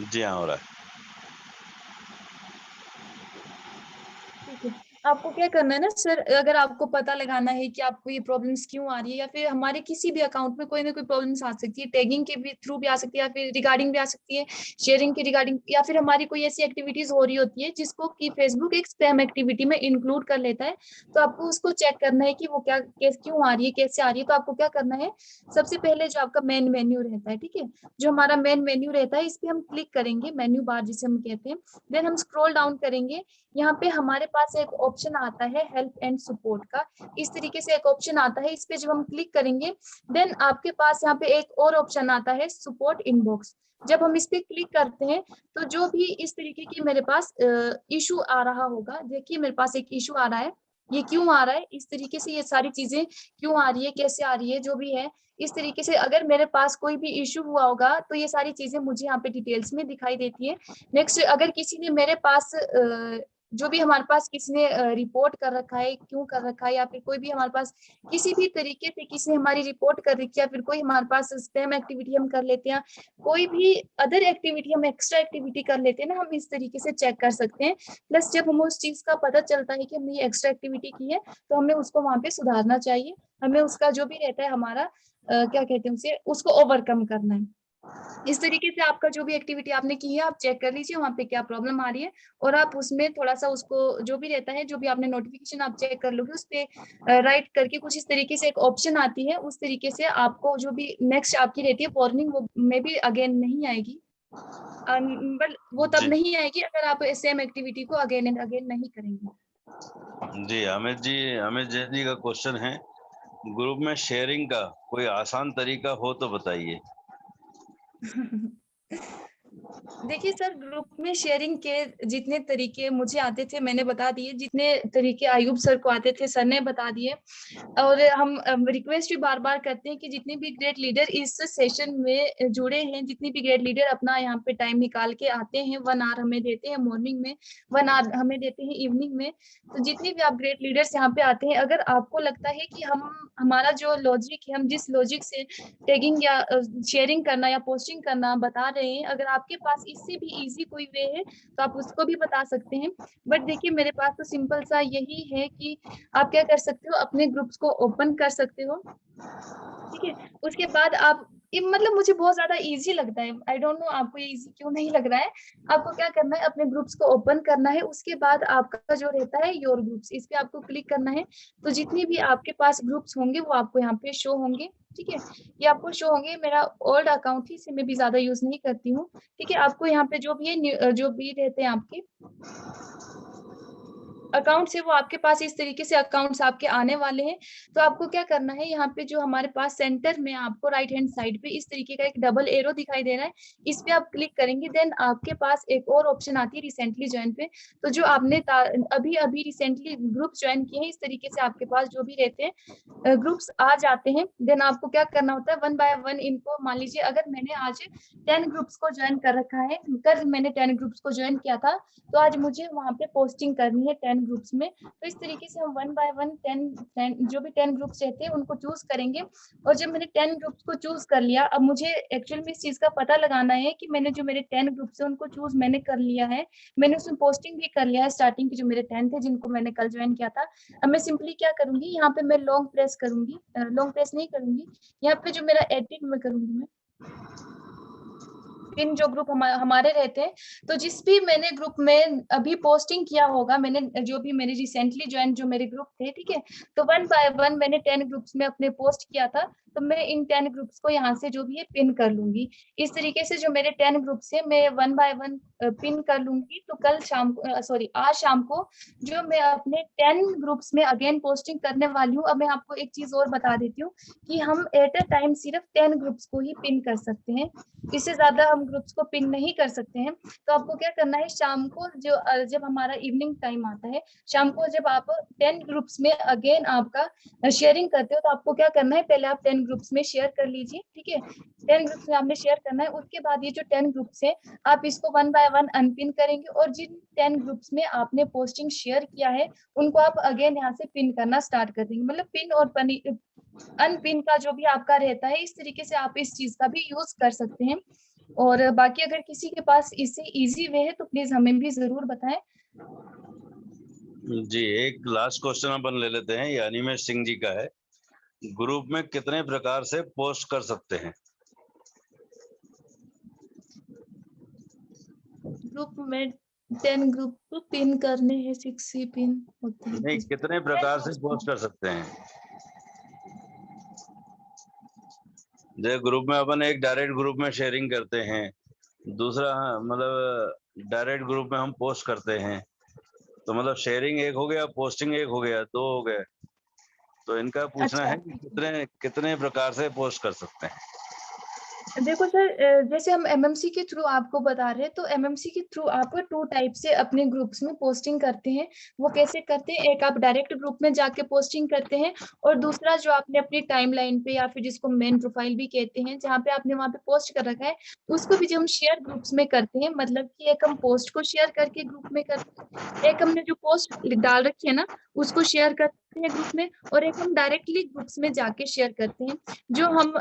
जी हाँ, हो रहा है। ठीक है, आपको क्या करना है ना सर, अगर आपको पता लगाना है कि आपको ये प्रॉब्लम्स क्यों आ रही है, या फिर हमारे किसी भी अकाउंट में कोई ना कोई प्रॉब्लम्स आ सकती है, टैगिंग के भी थ्रू भी आ सकती है, या फिर रिगार्डिंग भी आ सकती है, शेयरिंग के रिगार्डिंग, या फिर हमारी कोई ऐसी एक्टिविटीज हो रही होती है जिसको कि फेसबुक एक स्पैम एक्टिविटी में इंक्लूड कर लेता है, तो आपको उसको चेक करना है कि वो क्या क्यों आ रही है, कैसे आ रही है। तो आपको क्या करना है, सबसे पहले जो आपका मेन मेन्यू रहता है, ठीक है, जो हमारा मेन मेन्यू रहता है, इस पे हम क्लिक करेंगे, मेन्यू बार जिसे हम कहते हैं, देन हम स्क्रॉल डाउन करेंगे, यहाँ पे हमारे पास एक ऑप्शन आता है हेल्प एंड सपोर्ट का, इस तरीके से एक ऑप्शन आता है, इस पे जब हम क्लिक करेंगे, देन आपके पास यहाँ पे एक और ऑप्शन आता है सपोर्ट इनबॉक्स। जब हम इस पे क्लिक करते हैं, तो जो भी इस तरीके की मेरे पास इशू आ रहा होगा, देखिए मेरे पास एक इशू आ रहा है, ये क्यों आ रहा है, इस तरीके से ये सारी चीजें क्यों आ रही है, कैसे आ रही है, जो भी है इस तरीके से, अगर मेरे पास कोई भी इशू हुआ होगा तो ये सारी चीजें मुझे यहाँ पे डिटेल्स में दिखाई देती है। नेक्स्ट, अगर किसी ने मेरे पास जो भी हमारे पास किसी ने रिपोर्ट कर रखा है, क्यों कर रखा है, या फिर कोई भी हमारे पास किसी भी तरीके से किसी ने हमारी रिपोर्ट कर रखी है, या फिर कोई हमारे पास स्पैम एक्टिविटी हम कर लेते हैं, कोई भी अदर एक्टिविटी हम एक्स्ट्रा एक्टिविटी कर लेते हैं ना, हम इस तरीके से चेक कर सकते हैं। प्लस जब हमें उस चीज का पता चलता है कि हमने ये एक्स्ट्रा एक्टिविटी की है, तो हमें उसको वहां पे सुधारना चाहिए। हमें उसका जो भी रहता है हमारा क्या कहते हैं उसे, उसको ओवरकम करना है। इस तरीके से आपका जो भी एक्टिविटी आपने की है, आप चेक कर लीजिए वहाँ पे क्या प्रॉब्लम आ रही है, और आप उसमें थोड़ा सा उसको जो भी रहता है, जो भी आपने नोटिफिकेशन आप चेक कर लोगे, उस पे राइट करके कुछ इस तरीके से एक ऑप्शन आती है, उस तरीके से आपको जो भी नेक्स्ट आपकी रहती है वार्निंग, वो मे भी अगेन नहीं आएगी। बट वो तब जी नहीं आएगी अगर आप सेम एक्टिविटी को अगेन एंड अगेन नहीं करेंगे। जी अमित जैन जी का क्वेश्चन है, ग्रुप में शेयरिंग का कोई आसान तरीका हो तो बताइए। देखिए सर, ग्रुप में शेयरिंग के जितने तरीके मुझे आते थे मैंने बता दिए, जितने तरीके आयुब सर को आते थे सर ने बता दिए। और हम रिक्वेस्ट भी बार बार करते हैं कि जितने भी ग्रेट लीडर इस सेशन में जुड़े हैं, जितने भी ग्रेट लीडर अपना यहाँ पे टाइम निकाल के आते हैं, 1 आवर हमें देते हैं मॉर्निंग में, 1 आवर हमें देते हैं इवनिंग में, तो जितने भी आप ग्रेट लीडर्स यहाँ पे आते हैं, अगर आपको लगता है कि हमारा जो लॉजिक है, हम जिस लॉजिक से टैगिंग या शेयरिंग करना या पोस्टिंग करना बता रहे हैं, अगर आपके पास इससे भी इजी कोई वे है तो आप उसको भी बता सकते हैं। बट देखिए मेरे पास तो सिंपल सा यही है कि आप क्या कर सकते हो, अपने ग्रुप्स को ओपन कर सकते हो, ठीक है। उसके बाद आप मतलब मुझे बहुत ज्यादा इजी लगता है, आई डोंट नो आपको ये इजी क्यों नहीं लग रहा है। आपको क्या करना है, अपने ग्रुप्स को ओपन करना है, उसके बाद आपका जो रहता है योर ग्रुप्स, इस पे आपको क्लिक करना है। तो जितनी भी आपके पास ग्रुप्स होंगे वो आपको यहाँ पे शो होंगे, ठीक है। ये आपको शो होंगे, मेरा ओल्ड अकाउंट ही, इसे मैं भी ज्यादा यूज नहीं करती हूँ, ठीक है। आपको यहाँ पे जो भी है, जो भी रहते हैं आपके अकाउंट से, वो आपके पास इस तरीके से अकाउंट्स आपके आने वाले हैं। तो आपको क्या करना है, यहाँ पे जो हमारे पास सेंटर में आपको राइट हैंड साइड पे इस तरीके का एक डबल एरो दिखाई दे रहा है, इस पे आप क्लिक करेंगे, देन आपके पास एक और ऑप्शन आती है रिसेंटली ज्वाइन पे। तो जो आपने अभी अभी रिसेंटली ग्रुप ज्वाइन किए हैं, इस तरीके से आपके पास जो भी रहते हैं ग्रुप्स आ जाते हैं। देन आपको क्या करना होता है, 1 बाय 1 इनको, मान लीजिए अगर मैंने आज 10 ग्रुप्स को ज्वाइन कर रखा है, कल मैंने 10 ग्रुप्स को ज्वाइन किया था, तो आज मुझे वहां पे पोस्टिंग करनी है 10 ग्रुप्स में। तो इस तरीके से हम 1 बाय 1 10 जो भी 10 ग्रुप्स रहते हैं उनको चूज करेंगे। और जब मैंने 10 ग्रुप्स को चूज कर लिया, अब मुझे एक्चुअल में इस चीज का पता लगाना है कि मैंने जो मेरे 10 ग्रुप्स है उनको चूज मैंने कर लिया है, मैंने उसमें पोस्टिंग भी कर लिया है, स्टार्टिंग के जो मेरे 10 थे जिनको मैंने कल ज्वाइन किया था। अब मैं सिंपली क्या करूंगी, यहाँ पे मैं लॉन्ग प्रेस करूंगी, लॉन्ग प्रेस नहीं करूंगी, यहाँ पे जो मेरा एडिट में करूंगी मैं पिन, जो ग्रुप हमारे रहते हैं, तो जिस भी मैंने ग्रुप में अभी पोस्टिंग किया होगा, मैंने जो भी मेरे रिसेंटली ज्वाइन जो मेरे ग्रुप थे, ठीक है, तो 1 बाय 1 मैंने 10 ग्रुप्स में अपने पोस्ट किया था, तो मैं इन 10 ग्रुप्स को यहाँ से जो भी है पिन कर लूंगी। इस तरीके से जो मेरे 10 ग्रुप्स है मैं 1 बाय 1 पिन कर लूंगी। तो कल शाम को, सॉरी आज शाम को, जो मैं अपने 10 ग्रुप्स में अगेन पोस्टिंग करने वाली हूँ। अब मैं आपको एक चीज और बता देती हूँ कि हम एट अ टाइम सिर्फ 10 ग्रुप्स को ही पिन कर सकते हैं, इससे ज्यादा हम ग्रुप्स को पिन नहीं कर सकते हैं। तो आपको क्या करना है, शाम को जो जब हमारा इवनिंग टाइम आता है, शाम को जब आप 10 ग्रुप्स में अगेन आपका शेयरिंग करते हो, तो आपको क्या करना है, पहले आप 10 ग्रुप्स में शेयर कर लीजिए, ठीक है। 10 ग्रुप्स में आपने शेयर करना है, उसके बाद ये जो 10 ग्रुप्स है आप इसको 1 बाय 1 अनपिन करेंगे, और जिन 10 ग्रुप्स में आपने पोस्टिंग शेयर किया है उनको आप अगेन यहाँ से पिन करना स्टार्ट कर देंगे। मतलब पिन और अनपिन का जो भी आपका रहता है, इस तरीके से आप इस चीज का भी यूज कर सकते हैं। और बाकी अगर किसी के पास इससे इजी वे है तो प्लीज हमें भी जरूर बताएं। जी, एक लास्ट क्वेश्चन अपन ले लेते हैं, ये अनिमेश सिंह जी का है, ग्रुप में कितने प्रकार से पोस्ट कर सकते हैं? ग्रुप में 10 ग्रुप को पिन करने हैं, 6 ही पिन होते हैं। नहीं, कितने प्रकार से पोस्ट कर सकते हैं? जैसे ग्रुप में अपन एक डायरेक्ट ग्रुप में शेयरिंग करते हैं, दूसरा मतलब डायरेक्ट ग्रुप में हम पोस्ट करते हैं, तो मतलब शेयरिंग एक हो गया, पोस्टिंग एक हो गया, 2 हो गए। तो इनका पूछना अच्छा, है कि कितने कितने प्रकार से पोस्ट कर सकते हैं? देखो सर, जैसे हम एमएमसी के थ्रू आपको बता रहे हैं, तो एमएमसी के थ्रू आप 2 टाइप से अपने ग्रुप्स में पोस्टिंग करते हैं। वो कैसे करते हैं? एक आप डायरेक्ट ग्रुप में जाके पोस्टिंग करते हैं, और दूसरा जो आपने अपनी टाइमलाइन पे या फिर जिसको मेन प्रोफाइल भी कहते हैं, जहाँ पे आपने वहाँ पे पोस्ट कर रखा है, उसको भी जो हम शेयर ग्रुप्स में करते हैं। मतलब कि एक हम पोस्ट को शेयर करके ग्रुप में करते हैं, एक हमने जो पोस्ट डाल रखी है ना उसको शेयर करते हैं ग्रुप में, और एक हम डायरेक्टली ग्रुप्स में जाके शेयर करते हैं। जो हम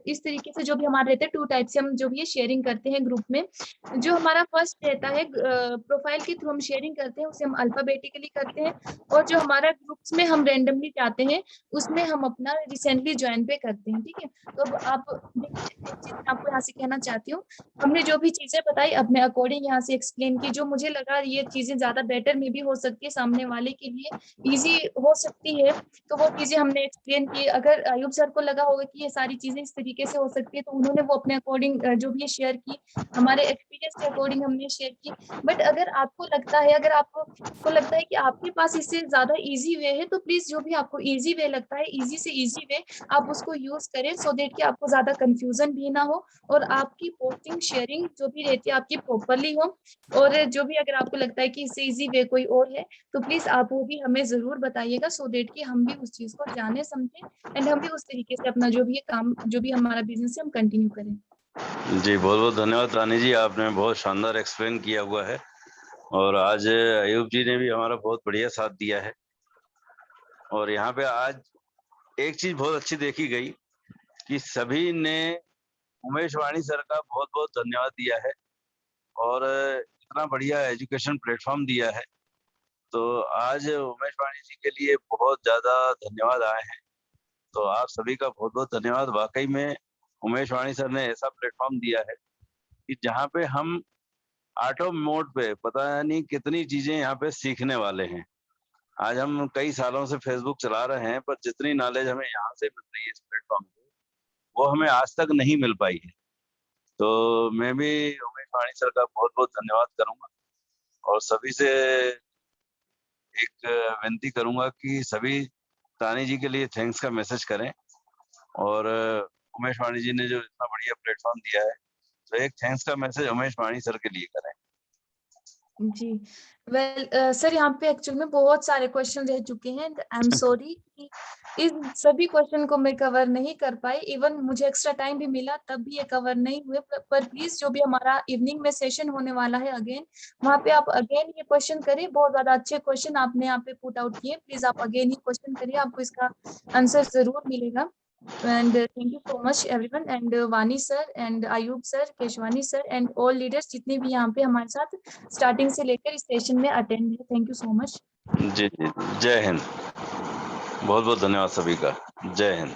इस तरीके से जो भी हमारे रहते हैं 2 टाइप से हम जो भी ये शेयरिंग करते हैं ग्रुप में। जो हमारा फर्स्ट रहता है प्रोफाइल के थ्रू हम शेयरिंग करते हैं, उसे हम अल्फाबेटिकली करते हैं, और जो हमारा ग्रुप्स में हम रैंडमली जाते हैं उसमें हम अपना रिसेंटली ज्वाइन पे करते हैं। ठीक है, तो अब आप देखिए, एक चीज मैं आपको यहाँ से कहना चाहती हूँ, हमने जो भी चीजें बताई अपने अकॉर्डिंग यहाँ से एक्सप्लेन की, जो मुझे लगा ये चीजें ज्यादा बेटर में भी हो सकती है, सामने वाले के लिए इजी हो सकती है, तो वो चीजें हमने एक्सप्लेन की। अगर अयूब सर को लगा होगा कि ये सारी चीजें इस तरीके से हो सकती है, तो उन्होंने वो अपने अकॉर्डिंग जो भी शेयर की, हमारे एक्सपीरियंस के अकॉर्डिंग हमने शेयर की। बट अगर आपको लगता है, अगर आपको लगता है कि आपके पास इससे ज्यादा इजी वे है, तो प्लीज जो भी आपको इजी वे लगता है, इजी से इजी वे आप उसको यूज करें, सो दैट कि आपको ज्यादा कंफ्यूजन भी ना हो, और आपकी पोस्टिंग शेयरिंग जो भी रहती है आपकी प्रॉपरली हो। और जो भी अगर आपको लगता है कि इससे इजी वे कोई और है, तो प्लीज आप वो भी हमें जरूर बताइएगा, सो दैट कि हम भी उस चीज को जाने समझें, एंड हम भी उस तरीके से अपना जो भी ये काम, जो भी हमारा बिजनेस है, हम कंटिन्यू करें। जी, बहुत-बहुत धन्यवाद रानी जी, आपने बहुत शानदार एक्सप्लेन किया हुआ है और आज अयूब जी ने भी हमारा बहुत बढ़िया साथ दिया है। और यहाँ पे आज एक चीज़ बहुत अच्छी देखी गई कि सभी ने उमेश वाणी सर का बहुत-बहुत धन्यवाद दिया है और इतना बढ़िया एजुकेशन प्लेटफ़ॉर्म दिया है। तो आज उमेश वाणी जी के लिए बहुत ज़्यादा धन्यवाद आए हैं। तो आप सभी का बहुत-बहुत धन्यवाद। वाक़ई में उमेश वाणी सर ने ऐसा प्लेटफ़ॉर्म दिया है कि जहाँ पे हम ऑटो मोड पे पता नहीं कितनी चीज़ें यहाँ पे सीखने वाले हैं। आज हम कई सालों से फ़ेसबुक चला रहे हैं, पर जितनी नॉलेज हमें यहाँ से मिल रही है इस प्लेटफ़ॉर्म पे, वो हमें आज तक नहीं मिल पाई है। तो मैं भी उमेश वाणी सर का बहुत-बहुत धन्यवाद करूँगा और सभी से एक विनती करूँगा कि सभी तानी जी के लिए थैंक्स का मैसेज करें और उमेश वाणी जी ने जो इतना बढ़िया प्लेटफ़ॉर्म दिया है, तो एक थैंक्स का मैसेज उमेश वाणी सर के लिए करें। जी, वेल सर, यहाँ पे एक्चुअल में बहुत सारे क्वेश्चन रह चुके हैं, एंड आई एम सॉरी कि इन सभी क्वेश्चन को मैं कवर नहीं कर पाई। इवन मुझे एक्स्ट्रा टाइम भी मिला तब भी ये कवर नहीं हुए। पर प्लीज जो भी हमारा इवनिंग में सेशन होने वाला है अगेन, वहाँ पे आप अगेन ये क्वेश्चन करिए। बहुत ज्यादा अच्छे क्वेश्चन आपने यहाँ पे पुट आउट किए, प्लीज आप अगेन ये क्वेश्चन करिए, आपको इसका आंसर जरूर मिलेगा। And thank you so much everyone, and Vani sir and Ayub sir, Keshwani sir and all leaders जितने भी यहाँ पे हमारे साथ स्टार्टिंग से लेकर इस सेशन में अटेंड है। Thank you so much. जी, जी। जय हिंद। बहुत-बहुत धन्यवाद सभी का। जय हिंद।